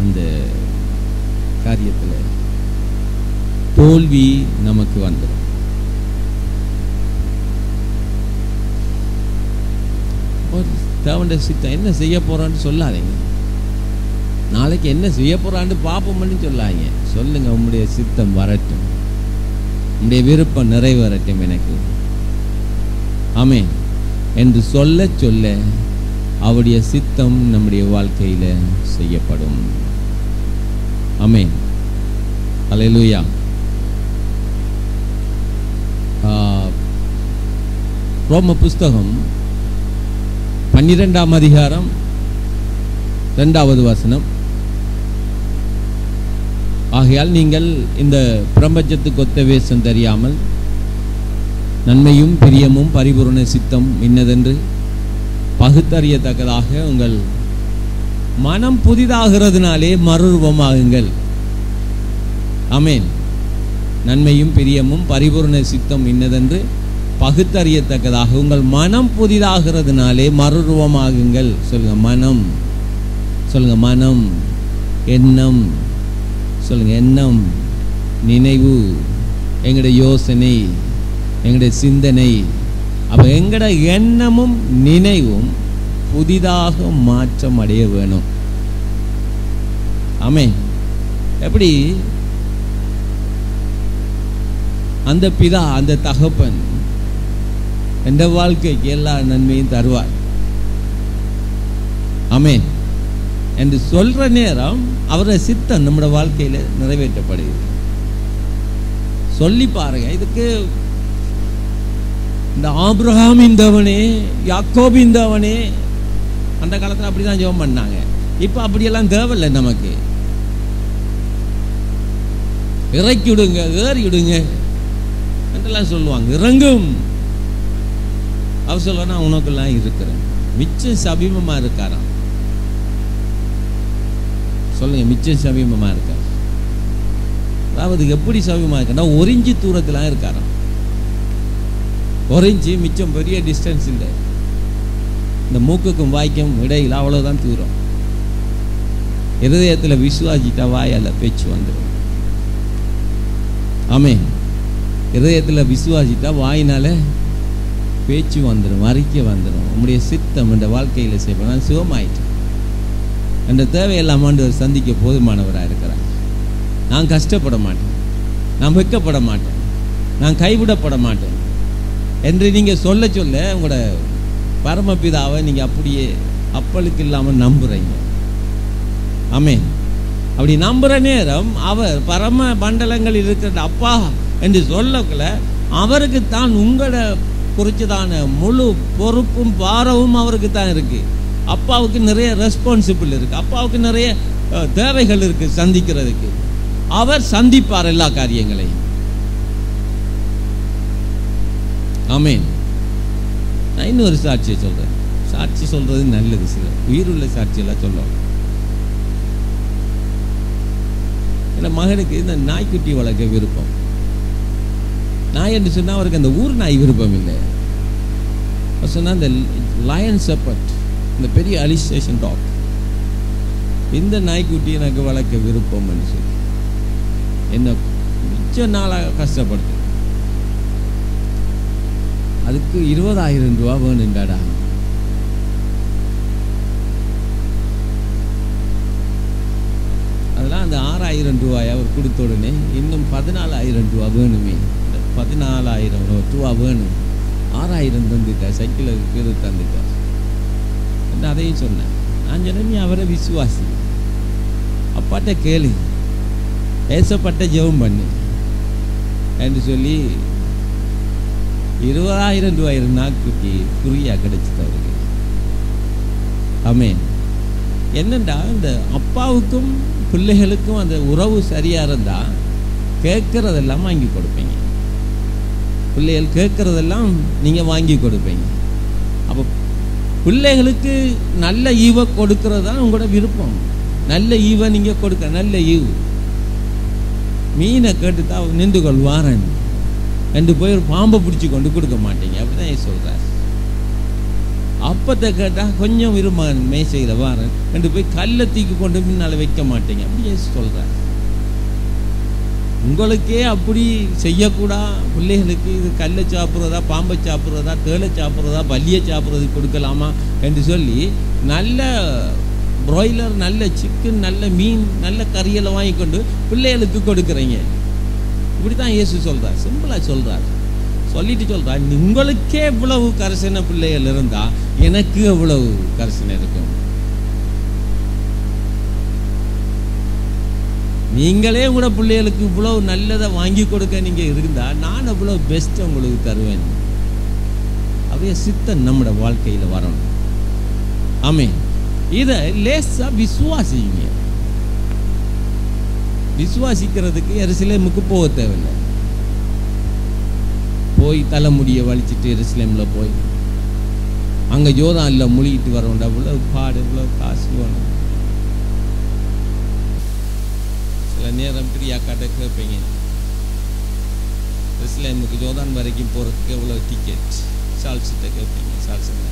அந்த காரியத்துல தோல்வி நமக்கு வந்துடும். தேவனுடைய சித்தம் என்ன செய்ய போறான்னு சொல்லாதீங்க. நாளைக்கு என்ன செய்ய போறான்னு பாப்போம்னு சொல்லாங்க. சொல்லுங்க, உம்முடைய சித்தம் வரட்டும், உம்முடைய விருப்பம் நிறைவேறட்டும் எனக்கு. ஆமென் என்று சொல்ல சொல்ல அவருடைய சித்தம் நம்முடைய வாழ்க்கையில செய்யப்படும். ஆமென், அல்லேலூயா. ரோம புஸ்தகம் 12ஆம் அதிகாரம் 2வது வசனம். ஆகையால் நீங்கள் இந்த பிரபஞ்சத்துக்கு ஒத்த வேஷம் தெரியாமல் நன்மையும் பிரியமும் பரிபூரண சித்தம் இன்னதென்று பகுத்தறியத்தக்கதாக உங்கள் மனம் புதிதாகிறதுனாலே மறுரூபமாகுங்கள். ஆமென். நன்மையும் பிரியமும் பரிபூரண சித்தம் இன்னதென்று பகுத்தறியத்தக்கதாக உங்கள் மனம் புதிதாகிறதுனாலே மறுரூபமாகுங்கள். சொல்லுங்க, மனம். சொல்லுங்க, மனம். எண்ணம். சொல்லுங்க, எண்ணம், நினைவு, எங்களுடைய யோசனை, எங்களுடைய சிந்தனை. அப்ப எங்கட எண்ணமும் நினைவும் புதிதாக மாற்றம் அடைய வேணும். ஆமென். எப்படி அந்த பிதா அந்த தகப்பன் எந்த வாழ்க்கைக்கு எல்லா நன்மையும் தருவார். ஆமென் என்று சொல்ற நேரம் அவருடைய சித்தம் நம்முடைய வாழ்க்கையில நிறைவேற்றப்படுகிறது. சொல்லி பாருங்க. இதுக்கு இந்த ஆபிரகாமின் தேவனே, யாக்கோபின் தேவனே, அந்த காலத்துல அப்படிதான் ஜெபம் பண்ணாங்க. இப்ப அப்படியெல்லாம் தேவையில்லை நமக்கு. இறக்கி விடுங்க, ஏறி விடுங்க என்றெல்லாம் சொல்லுவாங்க. இறங்கும். அவர் சொல்ல, நான் உனக்கெல்லாம் இருக்கிறேன். மிச்சம் சமீபமா இருக்காராம். சொல்லுங்க, மிச்சம் சமீபமா இருக்கார். அதாவது எப்படி சமீபமா இருக்கா, ஒரு இன்ச்சு தூரத்துல இருக்காராம். ஒரு இன்ச்சு, மிச்சம் பெரிய டிஸ்டன்ஸ் இல்லை. இந்த மூக்குக்கும் வாய்க்கும் இடையில் அவ்வளவுதான் தூரம். இருதயத்துல விசுவாசிட்டா வாயால பேச்சு வந்துடும். ஆமென். இருதயத்துல விசுவாசிட்டா வாயினால பேச்சு வந்துடும், அறிக்கை வந்துடும். உங்களுடைய சித்தம் என்ற வாழ்க்கையில் செய்வேன். நான் சுகமாயிட்டேன், என்ற தேவையெல்லாம் ஆண்டவர் சந்திக்க போதுமானவராக இருக்கிறார். நான் கஷ்டப்பட மாட்டேன், நான் வெட்கப்பட மாட்டேன், நான் கைவிடப்பட மாட்டேன் என்று நீங்கள் சொல்ல சொல்ல உங்களோட பரமபிதாவை நீங்கள் அப்படியே அப்பளுக்கு இல்லாமல் நம்புறீங்க. ஆமென். அப்படி நம்புற நேரம் அவர் பரம மண்டலங்களில் இருக்கிற அப்பா என்று சொல்லக்குள்ள அவருக்கு தான் உங்களை குறிச்சதான முழு பொறுப்பும் பாரமும் அவருக்கு தான் இருக்கு. அப்பாவுக்கு நிறைய ரெஸ்பான்சிபிள் இருக்கு, அப்பாவுக்கு நிறைய தேவைகள் இருக்கு சந்திக்கிறதுக்கு. அவர் சந்திப்பார் எல்லா காரியங்களையும். ஆமென். நான் இன்னொரு சாட்சியை சொல்றேன். சாட்சி சொல்றது நல்லது, சில உயிருள்ள சாட்சியெல்லாம் சொல்லலாம். என் மகனுக்கு இந்த நாய்க்குட்டி வளர்க்க விருப்பம். நாய் என்று சொன்னால் அவருக்கு அந்த ஊர் நாய் விருப்பம் இல்லை. சொன்னால் இந்த லயன் ஷெப்பர்ட், இந்த பெரிய அலிஸ்டேஷன் டாக், இந்த நாய்க்குட்டி எனக்கு வளர்க்க விருப்பம் சொல்லி என்ன மிச்ச நாளாக கஷ்டப்படுது. அதுக்கு 20,000 ரூபா வேணுண்டாடா. அதெல்லாம் அந்த 6,000 ரூபாய் அவர் கொடுத்த உடனே இன்னும் 14,000 ரூபா வேணுமே, 14,000 ரூபா வேணும். 6,000 தந்துட்டார், சைக்கிளுக்கு இது தந்துட்டார். அதையும் சொன்னேன். நான் சொன்னேன், நீ அவரை விசுவாசி, அப்பாட்ட கேளு, ஏசப்பட்ட ஜெபம் பண்ணு என்று சொல்லி 20,000 ரூபாய் நாக்குட்டி குறியா கிடைச்சிட்டு அவருக்கு. ஆமென். என்னண்டா இந்த அப்பாவுக்கும் பிள்ளைகளுக்கும் அந்த உறவு சரியா இருந்தா கேட்கறதெல்லாம் வாங்கி கொடுப்பீங்க, பிள்ளைகள் கேட்கறதெல்லாம் நீங்க வாங்கி கொடுப்பீங்க. அப்போ பிள்ளைகளுக்கு நல்ல ஈவை கொடுக்கறது தான் உங்களோட விருப்பம். நல்ல ஈவை நீங்க கொடுக்க, நல்ல ஈவு. மீனை கேட்டுதான் நின்று கொள் வாரன் ரெண்டு போய் ஒரு பாம்பை பிடிச்சி கொண்டு கொடுக்க மாட்டீங்க. அப்படிதான் சொல்றார். அப்பத்தை கேட்டால் கொஞ்சம் விரும்பன் மேசையில் வாரன் ரெண்டு போய் கல்லை தூக்கி கொண்டு முன்னால் வைக்க மாட்டீங்க. அப்படியே சொல்றார். உங்களுக்கே அப்படி செய்யக்கூடா, பிள்ளைகளுக்கு இது கல்லை சாப்பிட்றதா, பாம்பை சாப்பிட்றதா, தேளை சாப்பிட்றதா, பல்லியை சாப்பிட்றதுக்கு கொடுக்கலாமா என்று சொல்லி நல்ல பிராய்லர், நல்ல சிக்கன், நல்ல மீன், நல்ல கறியெல்லாம் வாங்கி கொண்டு பிள்ளைகளுக்கு கொடுக்குறீங்க. இப்படி தான் இயேசு சொல்றார். சிம்பிளாக சொல்றார். சொல்லிட்டு சொல்றார், உங்களுக்கே இவ்வளவு கரிசனை பிள்ளைகள் இருந்தா எனக்கு எவ்வளவு கரிசனை இருக்கும். நீங்களே கூட பிள்ளைகளுக்கு இவ்வளவு நல்லதை வாங்கி கொடுக்க நீங்க இருந்தா நான் எவ்வளவு பெஸ்ட் உங்களுக்கு தருவேன். அப்படியே சித்தம் நம்முடைய வாழ்க்கையில வரணும். ஆமென். இதை லேசா விசுவாசிங்க. விசுவாசிக்கிறதுக்கு எருசலேமுக்கு போக தேவையில்லை. போய் தலைமுடியை வலிச்சிட்டு எருசலேம்ல போய் அங்க யோர்தான்ல முழுகிட்டு வரணும். இவ்வளவு பாடு, இவ்வளவு காசு வேணும். சில நேரம் பிரியாக்காட்ட கேட்பீங்க, எருசலேமுக்கு யோர்தான் வரைக்கும் போறதுக்கு எவ்வளவு டிக்கெட், சால்சிட்ட கேட்பீங்க. சால்சிட்ட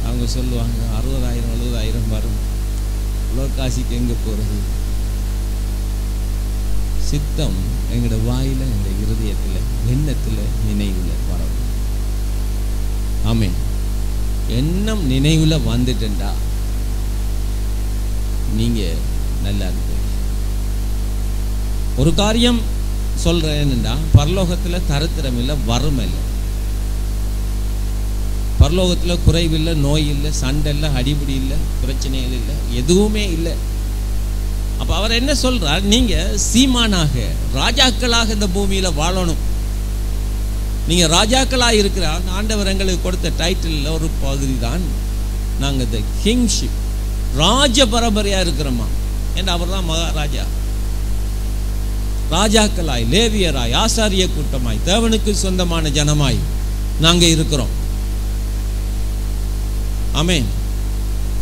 அவங்க சொல்லுவாங்க 60,000 70,000 வரும். இவ்வளோ காசிக்கு எங்கே போகிறது? சித்தம் எங்களோட வாயில, எங்களோட இருதயத்தில், எண்ணத்தில், நினைவில் வரணும். ஆமென். எண்ணம் நினைவில் வந்துட்டா நீங்க நல்லா இருப்பீங்க. ஒரு காரியம் சொல்றேன்னுடா, பரலோகத்தில் தரித்திரம் இல்லை, வறுமை இல்லை. பரலோகத்தில் குறைவில்லை, நோய் இல்லை, சண்டை இல்லை, அடிபடி இல்லை, பிரச்சனைகள் இல்லை, எதுவுமே இல்லை. அப்போ அவர் என்ன சொல்றார்? நீங்க சீமானாக, ராஜாக்களாக இந்த பூமியில வாழணும். நீங்க ராஜாக்களாக இருக்கிற ஆண்டவர் எங்களுக்கு கொடுத்த டைட்டில் ஒரு பகுதி தான் நாங்க இந்த கிங்ஷிப், ராஜ பரம்பரையா இருக்கிறோமா என்று. அவர் தான் மகாராஜா. ராஜாக்களாய், லேவியராய், ஆசாரிய கூட்டமாய், தேவனுக்கு சொந்தமான ஜனமாய் நாங்க இருக்கிறோம். ஆமென்.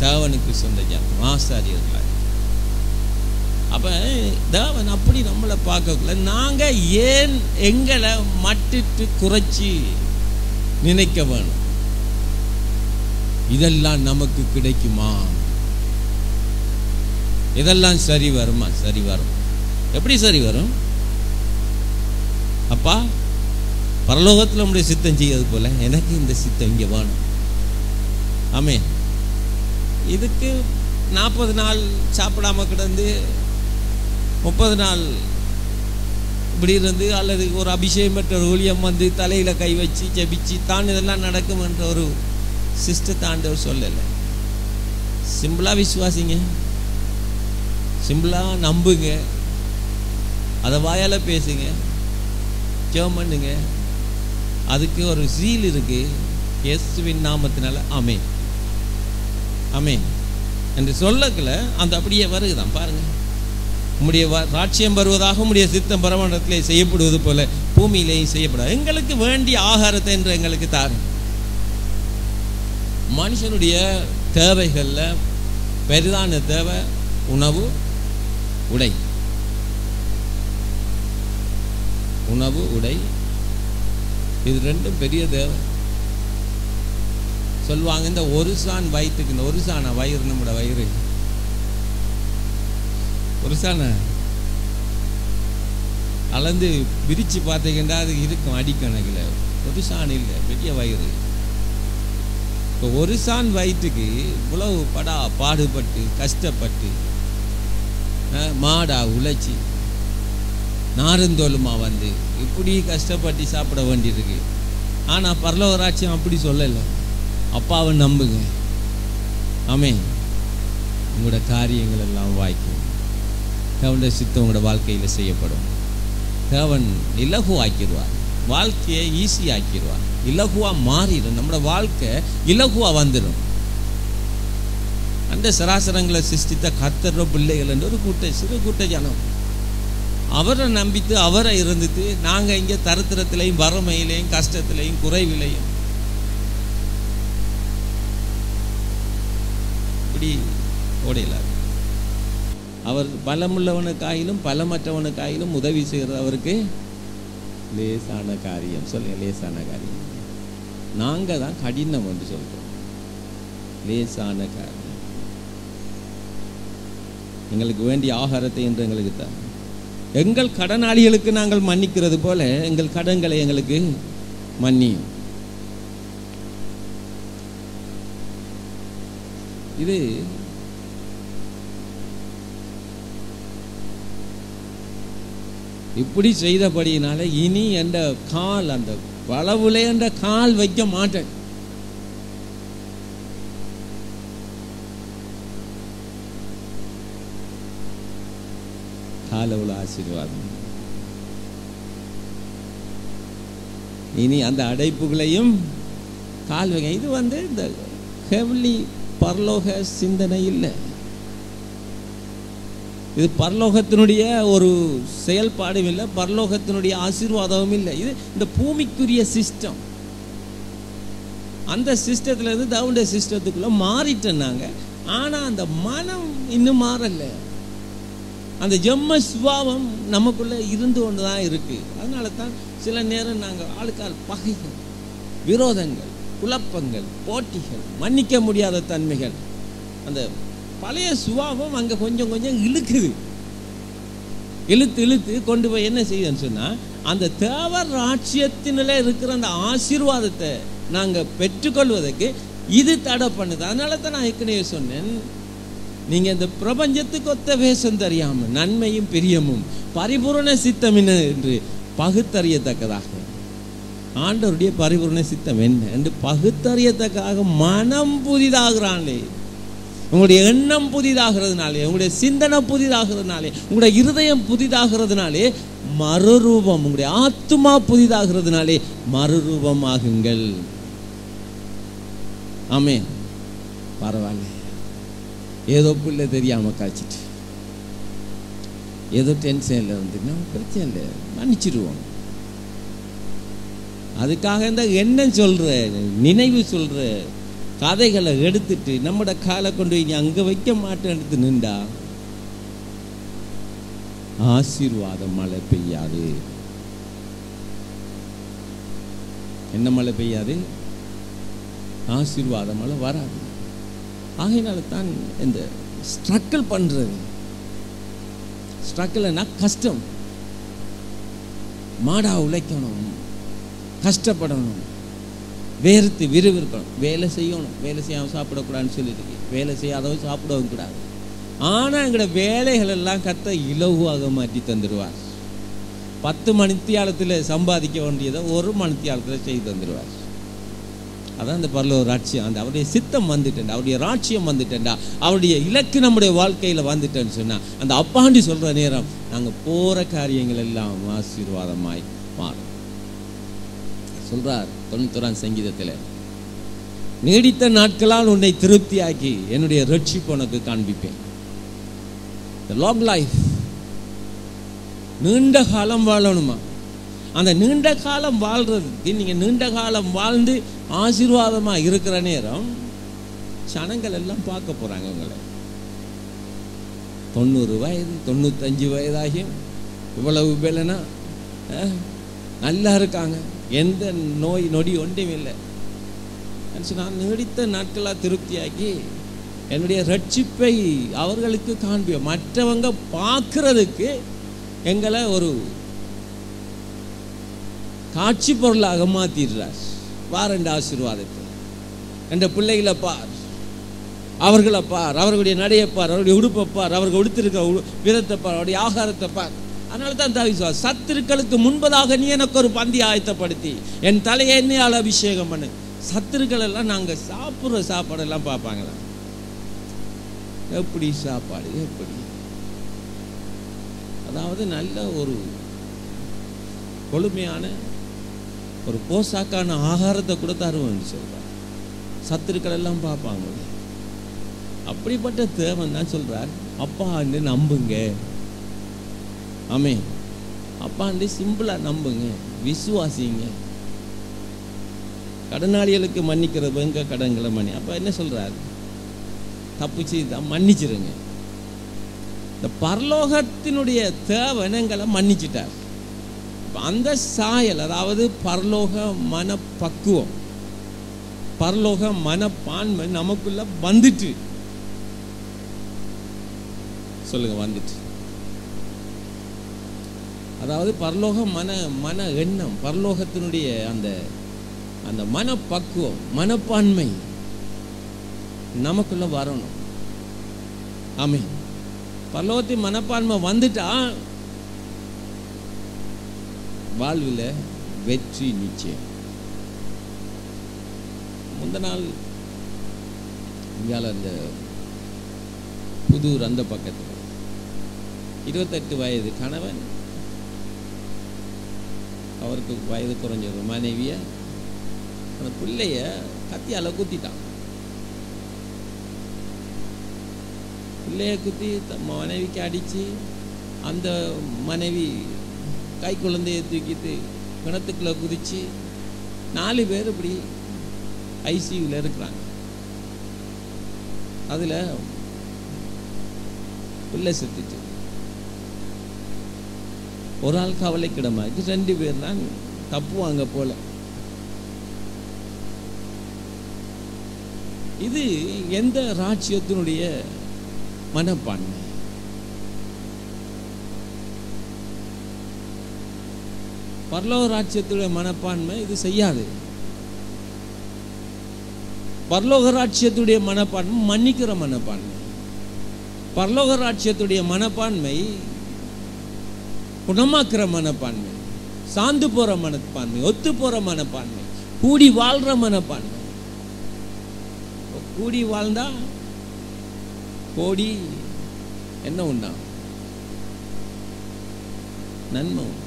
தேவனுக்கு சொந்த ஜனம், ஆசாரியர்களாய். அப்ப தேவன் அப்படி நம்மளை பார்க்கல. நாங்க ஏன் எங்களை மட்டிட்டு குறைச்சி நினைக்க வேணும்? இதெல்லாம் நமக்கு கிடைக்குமா? இதெல்லாம் சரி வருமா? சரி வரும். எப்படி சரி வரும்? அப்பா பரலோகத்தில் நம்முடைய சித்தம் செய்யறது போல எனக்கு இந்த சித்தம் இங்கே வேணும். ஆமே. இதுக்கு 40 நாள் சாப்பிடாம கிடந்து 30 நாள் இப்படி இருந்து அல்லது ஒரு அபிஷேகம் பெற்ற ஒரு ஊழியம் வந்து தலையில கை வச்சு ஜெபிச்சு தான் இதெல்லாம் நடக்கும் என்ற ஒரு சிஸ்டத்தை ஆண்டவர் சொல்லலை. சிம்பிளா விசுவாசிங்க, சிம்பிளா நம்புங்க, அதை வாயால பேசுங்க, ஜெபம் பண்ணுங்க. அதுக்கு ஒரு சீல் இருக்கு, இயேசுவின் நாமத்தினால ஆமென் ஆமென் என்று சொல்லக்கல அந்த அப்படியே வருகுதான். பாருங்க, உம்முடைய ராட்சியம் வருவதாக உம்முடைய சித்தம் பரமண்டலத்திலே செய்யப்படுவது போல பூமியிலேயும் செய்யப்படாது. எங்களுக்கு வேண்டிய ஆகாரத்தை என்று எங்களுக்கு தாரும். மனுஷனுடைய தேவைகள்ல பெரிதான தேவை உணவு உடை. உணவு உடை இது ரெண்டும் பெரிய தேவை. சொல்லுவாங்க இந்த ஒரு சான் வயிற்றுக்கு, இந்த ஒரு சாண வயிறு, நம்மட வயிறு ஒரு சாண அளந்து விரிச்சு பார்த்தீங்கன்னா அது இருக்கும் அடிக்கணக்கில். ஒரு சான் இல்லை, பெரிய வயிறு. இப்போ ஒரு சான் வயிற்றுக்கு இவ்வளவு பாடுபட்டு கஷ்டப்பட்டு மாடா உழைச்சி நாருந்தோலுமா வந்து இப்படி கஷ்டப்பட்டு சாப்பிட வேண்டியிருக்கு. ஆனால் பரலோக ராஜ்யம் அப்படி சொல்லலை. அப்பாவை நம்புங்க, ஆமென், உங்களோட காரியங்கள் எல்லாம் வாய்க்கும். தேவனுடைய சித்தம் உங்களோட வாழ்க்கையில் செய்யப்படும். தேவன் இலகுவாக்கிடுவார், வாழ்க்கையை ஈஸி ஆக்கிடுவார், இலகுவா மாறிடும். நம்மளோட வாழ்க்கை இலகுவா வந்துடும். அந்த சராசரங்களை சிருஷ்டித்த கர்த்தர் பிள்ளைகள் என்று ஒரு சிறு கூட்ட ஜனம் அவரை நம்பித்து அவரை இருந்துட்டு நாங்கள் இங்கே தரித்திரத்திலையும் வறுமையிலையும் கஷ்டத்திலையும் குறைவிலையும் இப்படி ஓடையிலார். அவர் பலமுள்ளவனுக்காயிலும் பலமற்றவனுக்காயிலும் உதவி செய்கிறது அவருக்கு லேசான காரியம். சொல்லுங்க, லேசான காரியம். நாங்கள் தான் கடினம் என்று சொல்கிறோம். லேசான காரியம். எங்களுக்கு வேண்டிய ஆகாரத்தை என்று எங்களுக்கு தான். எங்கள் கடனாளிகளுக்கு நாங்கள் மன்னிக்கிறது போல எங்கள் கடன்களை எங்களுக்கு மன்னியும். இது இப்படி செய்தபடியினால இனி என்ற கால் அந்த வளவுலே என்ற கால் வைக்க மாட்டேன். காலவுல ஆசீர்வாதம். இனி அந்த அடைப்புகளையும் கால் வைக்க. இது இந்த ஹெவன்லி பரலோக சிந்தனை இல்லை. இது பரலோகத்தினுடைய ஒரு செயல்பாடும் இல்லை, பரலோகத்தினுடைய ஆசீர்வாதமும் இல்லை. இது இந்த பூமிக்குரிய சிஸ்டம். அந்த சிஸ்டத்துல இருந்து தேவனுடைய சிஸ்டத்துக்குள்ள மாறிட்டோம். ஆனா அந்த மனம் இன்னும் மாறல. அந்த ஜென்ம சுபாவம் நமக்குள்ள இருந்து கொண்டுதான் இருக்கு. அதனால தான் சில நேரம் நாங்கள் ஆளுக்கால் பகைகள், விரோதங்கள், குழப்பங்கள், போட்டிகள், மன்னிக்க முடியாத தன்மைகள், அந்த பழைய சுபாவம் அங்கே கொஞ்சம் கொஞ்சம் இழுக்குது. இழுத்து கொண்டு போய் என்ன செய்யுதுன்னு சொன்னால் அந்த தேவர் ராட்சியத்தினிலே இருக்கிற அந்த ஆசீர்வாதத்தை நாங்கள் பெற்றுக்கொள்வதற்கு இது தடை பண்ணுது. அதனால தான் நான் ஏற்கனவே சொன்னேன், நீங்கள் இந்த பிரபஞ்சத்துக்கு ஒத்த வேஷம் தெரியாமல் நன்மையும் பிரியமும் பரிபூரண சித்தம் என்ன என்று பகுத்தறியத்தக்கதாக ஆண்டவருடைய பரிபூரண சித்தம் என்ன என்று பகுத்தறியத்தக்கதாக மனம் புதிதாகிறானே. உங்களுடைய எண்ணம் புதிதாகிறதுனாலே, உங்களுடைய சிந்தனை புதிதாகிறதுனாலே, உங்களுடைய இருதயம் புதிதாகிறதுனாலே மறுரூபம், உங்களுடைய ஆத்துமா புதிதாகிறதுனாலே மறுரூபமாகுங்கள். ஆமென். பரவாயில்ல, ஏதோ பிள்ளை தெரியாம காய்ச்சிட்டு ஏதோ டென்ஷன்ல இருந்து பிரச்சனை இல்லை, மன்னிச்சிடுவோம். அதுக்காக இந்த எண்ணம் சொல்ற நினைவு சொல்ற கதைகளை எடுத்துட்டு நம்மட காலை கொண்டு போய் அங்க வைக்க மாட்டேன் எடுத்து நின்றா ஆசீர்வாதம் மழை பெய்யாது. என்ன மழை பெய்யாது? ஆசீர்வாத மழை வராது. ஆகையினால தான் இந்த ஸ்ட்ரகிள் பண்றது. ஸ்ட்ரகிள்னா கஷ்டம். மாடா உழைக்கணும், கஷ்டப்படணும், வேர்த்து விறுவிறுக்கணும், வேலை செய்யணும். வேலை செய்யாமல் சாப்பிடக்கூடாதுன்னு சொல்லியிருக்கு. வேலை செய்யாதவங்க சாப்பிடவும் கூடாது. ஆனால் எங்களோட வேலைகள் எல்லாம் கர்த்தர் இலகுவாக மாற்றி தந்துடுவார். 10 மணித்தியாலத்தில் சம்பாதிக்க வேண்டியதை 1 மணித்தியாலத்தில் செய்து தந்துடுவார். அதான் இந்த பரலோக ராட்சியம். அந்த அவருடைய சித்தம் வந்துட்டேன், அவருடைய ராட்சியம் வந்துட்டேன்டா, அவருடைய இலக்கு நம்முடைய வாழ்க்கையில் வந்துட்டேன்னு சொன்னா அந்த அப்பாண்டி சொல்ற நேரம் நாங்கள் போற காரியங்கள் எல்லாம் ஆசீர்வாதமாய் மாறும். சொல்றார் 91 சங்கீதத்தில், நீடித்த நாட்களால் உன்னை திருப்தியாக்கி என்னுடைய ரட்சிப்பு உனக்கு காண்பிப்பேன். லாங் லைஃப், நீண்ட காலம் வாழணுமா? அந்த நீண்ட காலம் வாழ்றதுக்கு நீங்க நீண்ட காலம் வாழ்ந்து ஆசீர்வாதமா இருக்கிற நேரம் ஜனங்கள் எல்லாம் பார்க்க போறாங்க உங்களை. 90 வயது 95 வயதாகியும் இவ்வளவு பெலனா நல்லா இருக்காங்க, எந்த நோய் நொடி ஒன்றும் இல்லை. நான் நீடித்த நாட்களாக திருப்தியாக்கி என்னுடைய ரட்சிப்பை அவர்களுக்கு காண்பிப்பேன். மற்றவங்க பார்க்கறதுக்கு எங்களை ஒரு காட்சி பொருளாக மாத்திடுறார். வாரண்ட ஆசீர்வாதத்தை என்ற பிள்ளைகளை பார், அவர்களை பார், அவர்களுடைய நடையை பார், அவருடைய உடுப்பை பார், அவர்கள் உடுத்திருக்க விதத்தை பார், அவருடைய ஆகாரத்தை பார். அதனால தான் தாவீது, சத்துருக்களுக்கு முன்பதாக நீ எனக்கு ஒரு பந்தி ஆயத்தப்படுத்தி என் தலையை எண்ணெயால் அபிஷேகம் பண்ணு. சத்துருக்கள் எல்லாம் நாங்கள் சாப்பிட்ற சாப்பாடெல்லாம் பார்ப்பாங்களா? எப்படி சாப்பாடு, எப்படி? அதாவது நல்ல ஒரு கொழுமையான ஒரு போசாக்கான ஆகாரத்தை கூட தருவோம்னு சொல்றார். சத்துருக்கள் எல்லாம் பார்ப்பாங்க. அப்படிப்பட்ட தேவன் தான் சொல்றார், அப்பான்னு நம்புங்க. ஆமென். அப்பான்னு சிம்பிளா நம்புங்க, விசுவாசிங்க. கடனாளிகளுக்கு மன்னிக்கிறது எங்க கடன்களை மன்னி. அப்ப என்ன சொல்றாரு? தப்பு செய்தா மன்னிச்சிருங்க. இந்த பரலோகத்தினுடைய தேவனங்களை மன்னிச்சிட்டார். அந்த சாயல், அதாவது பரலோக மனப்பக்குவம், பரலோக மனப்பான்மை நமக்குள்ள வந்துட்டு. சொல்லுங்க, வந்துட்டு. அதாவது பரலோக மன எண்ணம், பரலோகத்தினுடைய அந்த அந்த மனப்பக்குவம், மனப்பான்மை நமக்குள்ள வரணும். ஆமென். பரலோகத்தின் மனப்பான்மை வந்துட்டா வாழ்வில் வெற்றி நிச்சயம். முந்த நாள் இங்கால அந்த புதூர் அந்த பக்கத்தில் 28 வயது கணவன், அவருக்கு வயது குறைஞ்சது மனைவிய, அந்த பிள்ளைய கத்தியால குத்திட்டான். பிள்ளைய குத்தி மனைவிக்கு அடித்து அந்த மனைவி கை குழந்தையை தூக்கிட்டு கிணத்துக்குள்ள குதிச்சு 4 பேர் இப்படி ஐசியூவில் இருக்கிறாங்க. அதில் பிள்ளை செத்துச்சு. ஒரு ஆள் கவலைக்கிடமாச்சு, 2 பேர் தான் தப்புவாங்க போல. இது எந்த ராஜ்யத்தினுடைய மனப்பான்மை? பரலோக ராஜ்யத்துடைய மனப்பான்மை இது செய்யாது. பரலோக ராஜ்யத்துடைய மனப்பான்மை மன்னிக்கிற மனப்பான்மை. பரலோக ராஜ்யத்துடைய மனப்பான்மை குணமாக்குற மனப்பான்மை, சார்ந்து போற மனப்பான்மை, ஒத்து போற மனப்பான்மை, கூடி வாழ்ற மனப்பான்மை. கூடி வாழ்ந்தா கோடி என்ன உண்டா? நன்மை உண்டு.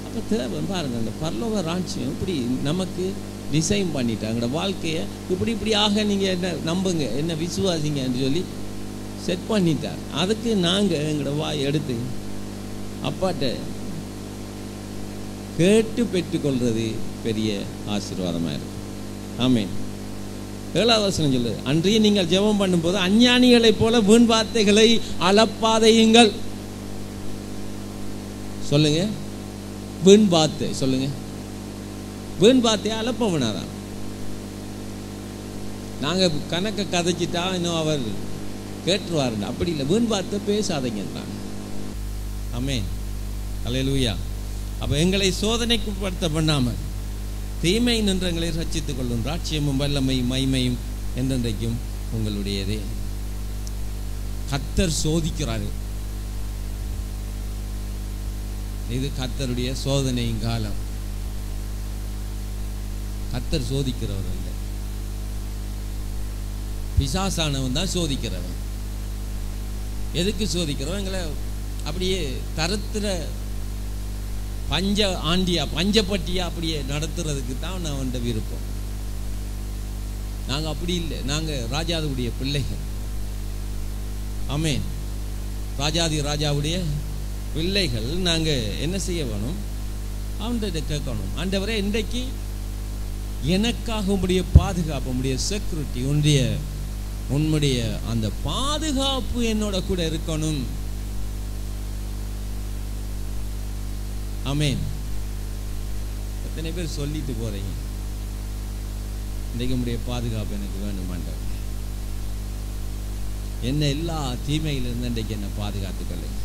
அப்ப தேவை பாருங்க, அந்த பரலோக ராஜ்யம் இப்படி நமக்கு டிசைன் பண்ணிட்டாங்க. வாழ்க்கையை இப்படி இப்படியாக நீங்க என்ன நம்புங்க, என்ன விசுவாசிங்கன்னு சொல்லி செட் பண்ணிட்டார். அதுக்கு நாங்க எங்களோட வாய் எடுத்து அப்பாட்ட கேட்டு பெற்றுக்கொள்றது பெரிய ஆசீர்வாதமா இருக்கும். ஆமென். 7வது வசனம் சொல்லுது, அன்றைய நீங்கள் ஜெபம் பண்ணும்போது அஞ்ஞானிகளைப் போல வீண் வார்த்தைகளை அளப்பாதையுங்கள். சொல்லுங்க, வீண் வார்த்தை. சொல்லுங்க, வீண் வார்த்தையை அளப்பவனாதான். நாங்க கணக்கை கதைச்சிட்டா இன்னும் அவர் கேட்டுருவாருன்னு அப்படி இல்லை. வீண் வார்த்தை பேசாதீங்கன்றாங்க. ஆமென். அல்லேலூயா. அப்போ எங்களை சோதனைக்கு படுத்த பண்ணாமல் தீமை நின்று எங்களை ரட்சித்துக் கொள்ளும். ராட்சியமும் வல்லமையும் மகிமையும் என்றென்றைக்கும் உங்களுடையதே. கர்த்தர் சோதிக்கிறாரு. இது கர்த்தருடைய சோதனையின் காலம். கர்த்தர் சோதிக்கிறவர் அல்ல, பிசாசானவன் தான் சோதிக்கிறவன். எதுக்கு சோதிக்கிறவன்? எங்களை அப்படியே தரத்துற பஞ்சப்பட்டியா அப்படியே நடத்துறதுக்கு தான் நான் அவன்கிட்ட விருப்பம். நாங்கள் அப்படி இல்லை. நாங்கள் ராஜாவுடைய பிள்ளைகள். ஆமென். ராஜாவுடைய பிள்ளைகள். நாங்கள் என்ன செய்ய வேணும்? அவன்கிட்ட கேட்கணும், ஆண்டவரே இன்றைக்கு எனக்காக உம்முடைய பாதுகாப்பு, உம்முடைய செக்யூரிட்டி, உன்னுடைய அந்த பாதுகாப்பு என்னோட கூட இருக்கணும். ஆமென். எத்தனை பேர் சொல்லிட்டு போறீங்க, இன்றைக்கு உம்முடைய பாதுகாப்பு எனக்கு வேண்டும் ஆண்டவரே, என்ன எல்லா தீமையிலிருந்து இன்றைக்கு என்ன பாதுகாத்துக்கொள்ளுங்க.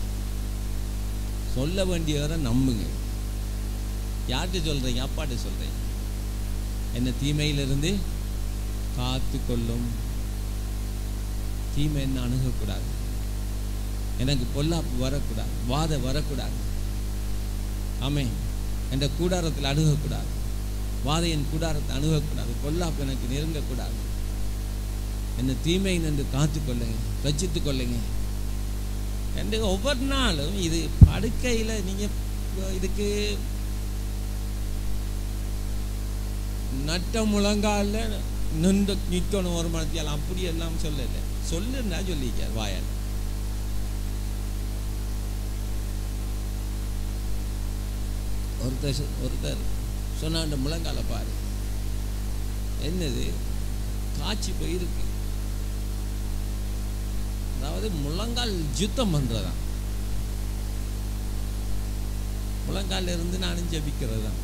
சொல்ல வேண்டியவரை நம்புங்க. யார்கிட்ட சொல்றீங்க? அப்பாட்ட சொல்றீங்க. என்ன தீமையிலிருந்து காத்து கொள்ளும். தீமை என்ன அணுகக்கூடாது, எனக்கு பொல்லாப்பு வரக்கூடாது, வாதம் வரக்கூடாது. ஆமென். என்ற கூடாரத்தில் அணுகக்கூடாது, வாதை என் கூடாரத்தை அணுகக்கூடாது, பொல்லாப்பு எனக்கு நெருங்கக்கூடாது. என்ன தீமை நின்று காத்துக்கொள்ளுங்க, ரட்சித்துக் கொள்ளுங்க என்று ஒவ்வொரு நாளும். இது படுக்கையில் நீங்கள் இதுக்கு நட்ட முழங்கால நின்று நிற்கணும் ஒரு மனத்தியால் அப்படி எல்லாம் சொல்லலை. சொல்லுன்னா சொல்லிக்கார் வாயால். ஒருத்தர் சொன்னாண்ட முழங்கால பாரு, என்னது காய்ச்சி போயிருக்கு. அதாவது முழங்கால் யுத்தம் பண்றதான். முழங்கால இருந்து நானும் ஜெபிக்கிறது தான்.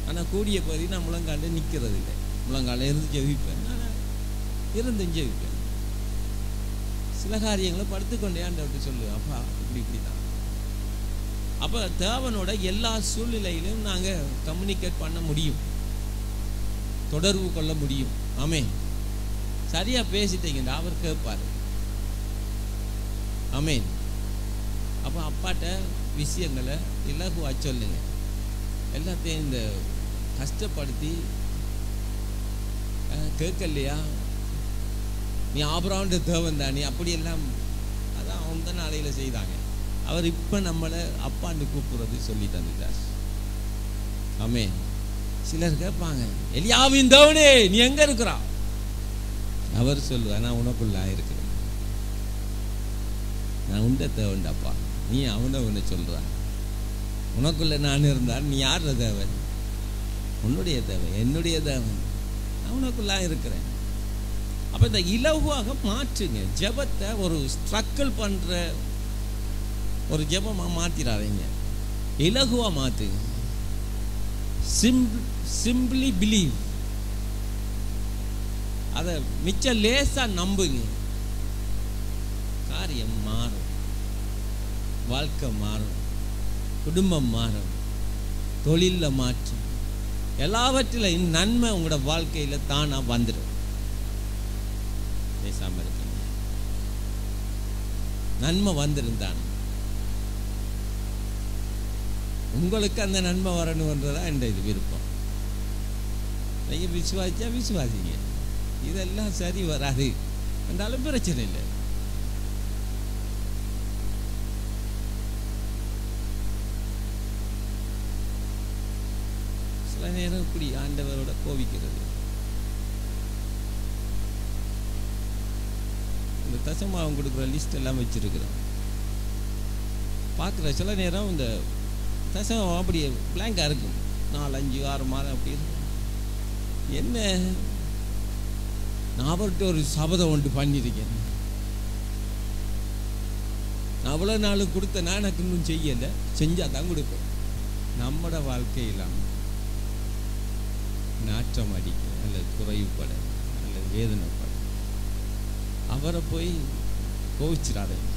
ஆனால் கூடிய பகுதி நான் முழங்கால நிற்கிறது இல்லை. முழங்கால இருந்து ஜெபிப்பேன், நான் இருந்து ஜெபிப்பேன். சில காரியங்களை படுத்துக்கொண்டே ஆண்டவர்கிட்ட சொல்லுவேன், அப்பா இப்படி தான். அப்போ தேவனோட எல்லா சூழ்நிலையிலும் நாங்கள் கம்யூனிகேட் பண்ண முடியும், தொடர்பு கொள்ள முடியும். ஆமென். சரியா பேசிட்டீங்கடா அவர் கேட்பார். ஆமென். அப்போ அப்பாட்ட விஷயங்களை இலகுவா சொல்லுங்க. எல்லாத்தையும் இந்த கஷ்டப்படுத்தி கேட்கலையா, நீ ஆபிரகாமுடைய தேவன் தானே அப்படியெல்லாம், அதான் அவங்க தான் நாளையில் செய்தாங்க. அவர் இப்போ நம்மளை அப்பான்னு கூப்பிடுறது சொல்லி தந்துட்டார். ஆமென். சிலர் கேட்பாங்க, எலியாவின் தேவனே நீ எங்க இருக்கிறா? அவர் சொல்லுவார், நான் உனக்குள்ள இருக்கிறேன், நான் உண்ட தேவன்டாப்பா, நீ அவனை உன்னை சொல்ற. உனக்குள்ள நான் இருந்தால் நீ யார தேவன்? உன்னுடைய தேவன், என்னுடைய தேவன், நான் உனக்குள்ளா இருக்கிறேன். அப்ப இந்த இலகுவாக மாற்றுங்க. ஜெபத்தை ஒரு ஸ்ட்ரகிள் பண்ற ஒரு ஜெபமா மாத்திராதீங்க, இலகுவா மாத்துங்க. Simply believe. அதை மிச்ச லேசா நம்புங்க. காரியம் மாறும், வாழ்க்கை மாறும், குடும்பம் மாறும், தொழிலில் மாற்றம், எல்லாவற்றிலும் நன்மை உங்களோட வாழ்க்கையில தானா வந்துடும். பேசாம இருக்கீங்க, நன்மை வந்திருந்தான். உங்களுக்கு அந்த நன்மை வரணும்ன்றதான் என்ற இது விருப்பம். நீங்க விசுவாசிச்சா விசுவாசிங்க, இதெல்லாம் சரி வராது என்றாலும் பிரச்சனை இல்லை. சில நேரம் இப்படி ஆண்டவரோட கோபிக்கிறது. இந்த தசமாவும் கொடுக்குற லிஸ்ட் எல்லாம் வச்சிருக்கிறோம். பார்க்குற சில நேரம் இந்த தசமம் அப்படியே பிளாங்காக இருக்கும். 4, 5, 6 மாதம் அப்படி இருக்கும். என்ன, நான் அவர்கிட்ட ஒரு சபதம் ஒன்று பண்ணியிருக்கேன், நான் அவ்வளோ நாள் கொடுத்தேன்னா எனக்கு இன்னும் செய்யலை, செஞ்சால் தான் கொடுப்பேன். நம்மட வாழ்க்கையில் நாற்றம் அடிக்க அல்லது குறைவுபட அல்லது வேதனைப்பட அவரை போய் கோவிச்சிடாதீங்க.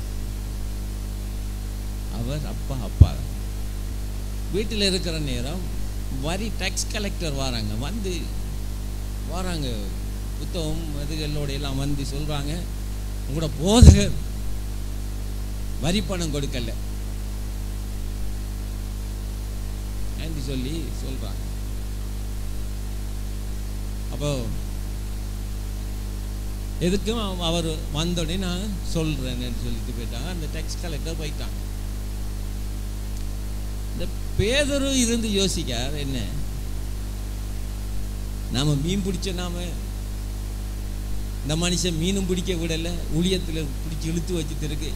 அவர் அப்பா தான். வீட்டில் இருக்கிற நேரம் வரி டேக்ஸ் கலெக்டர் வராங்க புத்தகம் இதுகளோட எல்லாம் வந்து சொல்கிறாங்க, உங்களோட போதகர் வரி பணம் கொடுக்கல என்று சொல்லி சொல்கிறாங்க. அப்போ எதுக்கும் அவர் வந்தோடனே நான் சொல்கிறேன்னு சொல்லிட்டு போயிட்டாங்க. அந்த டேக்ஸ் கலெக்டர் போயிட்டாங்க. இந்த பேதுரு இருந்து யோசிக்கார், என்ன நாம மீன் பிடிச்ச இந்த மனுஷன் மீனும் பிடிக்க விடலை, ஊழியத்தில் பிடிச்சி இழுத்து வச்சுட்டு இருக்கு.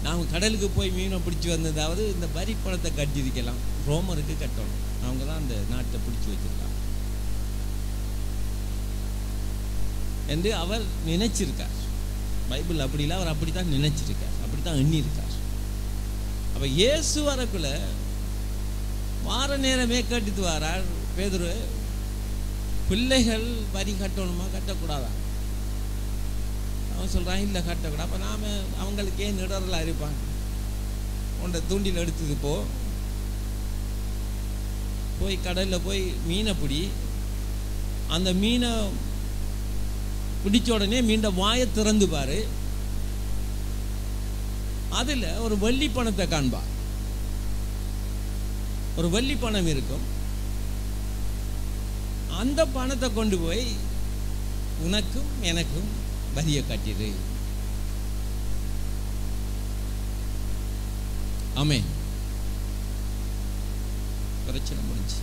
நாம் கடலுக்கு போய் மீனை பிடிச்சி வந்ததாவது இந்த வரி பணத்தை கட்டியிருக்கலாம், ரோமருக்கு கட்டணும், அவங்க தான் அந்த நாட்டை பிடிச்சி வச்சிருக்காங்க என்று அவர் நினைச்சிருக்கார். பைபிள் அப்படி இல்லை, அவர் அப்படித்தான் நினைச்சிருக்கார், அப்படித்தான் எண்ணியிருக்கார். அப்ப இயேசு வரக்குள்ள வார நேரமே கேட்டுட்டு வாரார் பேதுரு, பிள்ளைகள் வரி கட்டணுமா கட்டக்கூடாதா? அவன் சொல்றான், இல்லை கட்டக்கூடாது. அப்ப நாம அவங்களுக்கு ஏன் இடரெல்லாம் இருப்பாங்க, உன்னை தூண்டில் எடுத்தது போய் கடல்ல போய் மீனை பிடி, அந்த மீனை பிடிச்ச உடனே மீண்ட வாயை திறந்து பாரு, அதுல ஒரு வெள்ளி பணத்தை காண்பா, ஒரு வெள்ளி பணம் இருக்கும். அந்த பணத்தை கொண்டு போய் உனக்கும் எனக்கும் வரிய கட்டிடு. ஆமென். பிரச்சனை முடிஞ்சு.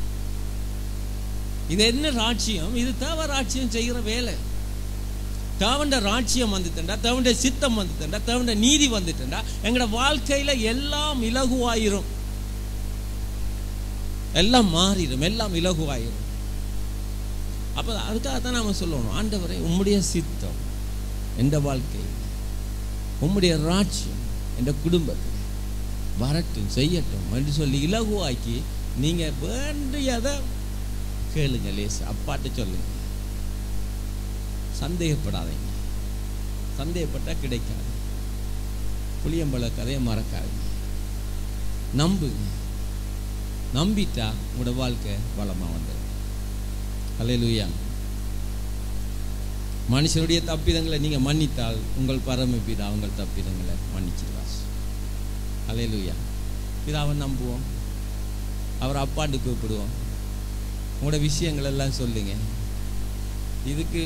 இது என்ன ராட்சியம்? இது தேவ ராட்சியம் செய்கிற வேலை. தேவண்ட ராட்சியம் வந்துட்டா, தேவண்ட சித்தம் வந்துட்டா, தேவண்ட நீதி வந்துட்டா, எங்களோட வாழ்க்கையில எல்லாம் இலகுவாயிரும், எல்லாம் மாறிடும், எல்லாம் இலகுவாயிரும். அப்ப அதுக்காகத்தான் நாம சொல்லணும், ஆண்டவரே உம்முடைய சித்தம் எந்த வாழ்க்கை, உம்முடைய ராட்சியம் என்ற குடும்பத்தில் வரட்டும், செய்யட்டும் என்று சொல்லி இலகுவாக்கி நீங்க வேண்டியதை கேளுங்க, லேசு அப்பாட்ட சொல்லுங்க, சந்தேகப்படாதீங்க. சந்தேகப்பட்டா கிடைக்காது. புளியம்பழ கதையை மறக்காதீங்க, நம்புங்க. நம்பிட்டா உங்களோட வாழ்க்கை வளமா வந்தது. அல்லேலூயா. மனுஷருடைய தப்பிதங்களை நீங்க மன்னித்தால் உங்கள் பரமபிதா உங்கள் தப்பிதங்களை மன்னிச்சிருவார். அல்லேலூயா. பிதாவை நம்புவோம், அவர் அப்பாண்டு கூப்பிடுவோம், உங்களோட விஷயங்கள் எல்லாம் சொல்லுங்க. இதுக்கு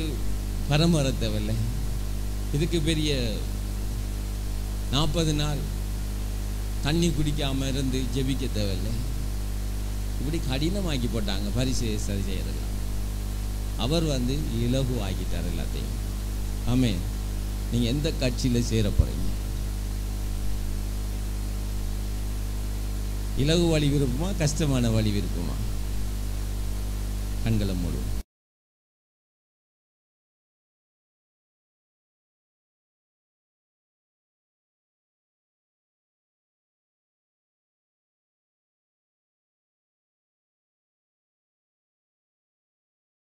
பரம் வர தேவையில்லை, இதுக்கு பெரிய 40 நாள் தண்ணி குடிக்காம இருந்து ஜெபிக்க தேவையில்லை. இப்படி கடினமாக்கி போட்டாங்க பரிசேயர் செய்யறதெல்லாம். அவர் இலகு ஆக்கிட்டார் எல்லாத்தையும். ஆமென். நீங்க எந்த கட்சியில சேர போறீங்க? இலகு வழி விருப்பமா, கஷ்டமான வழி விருப்பமா? கண்களை மூடுவோம்.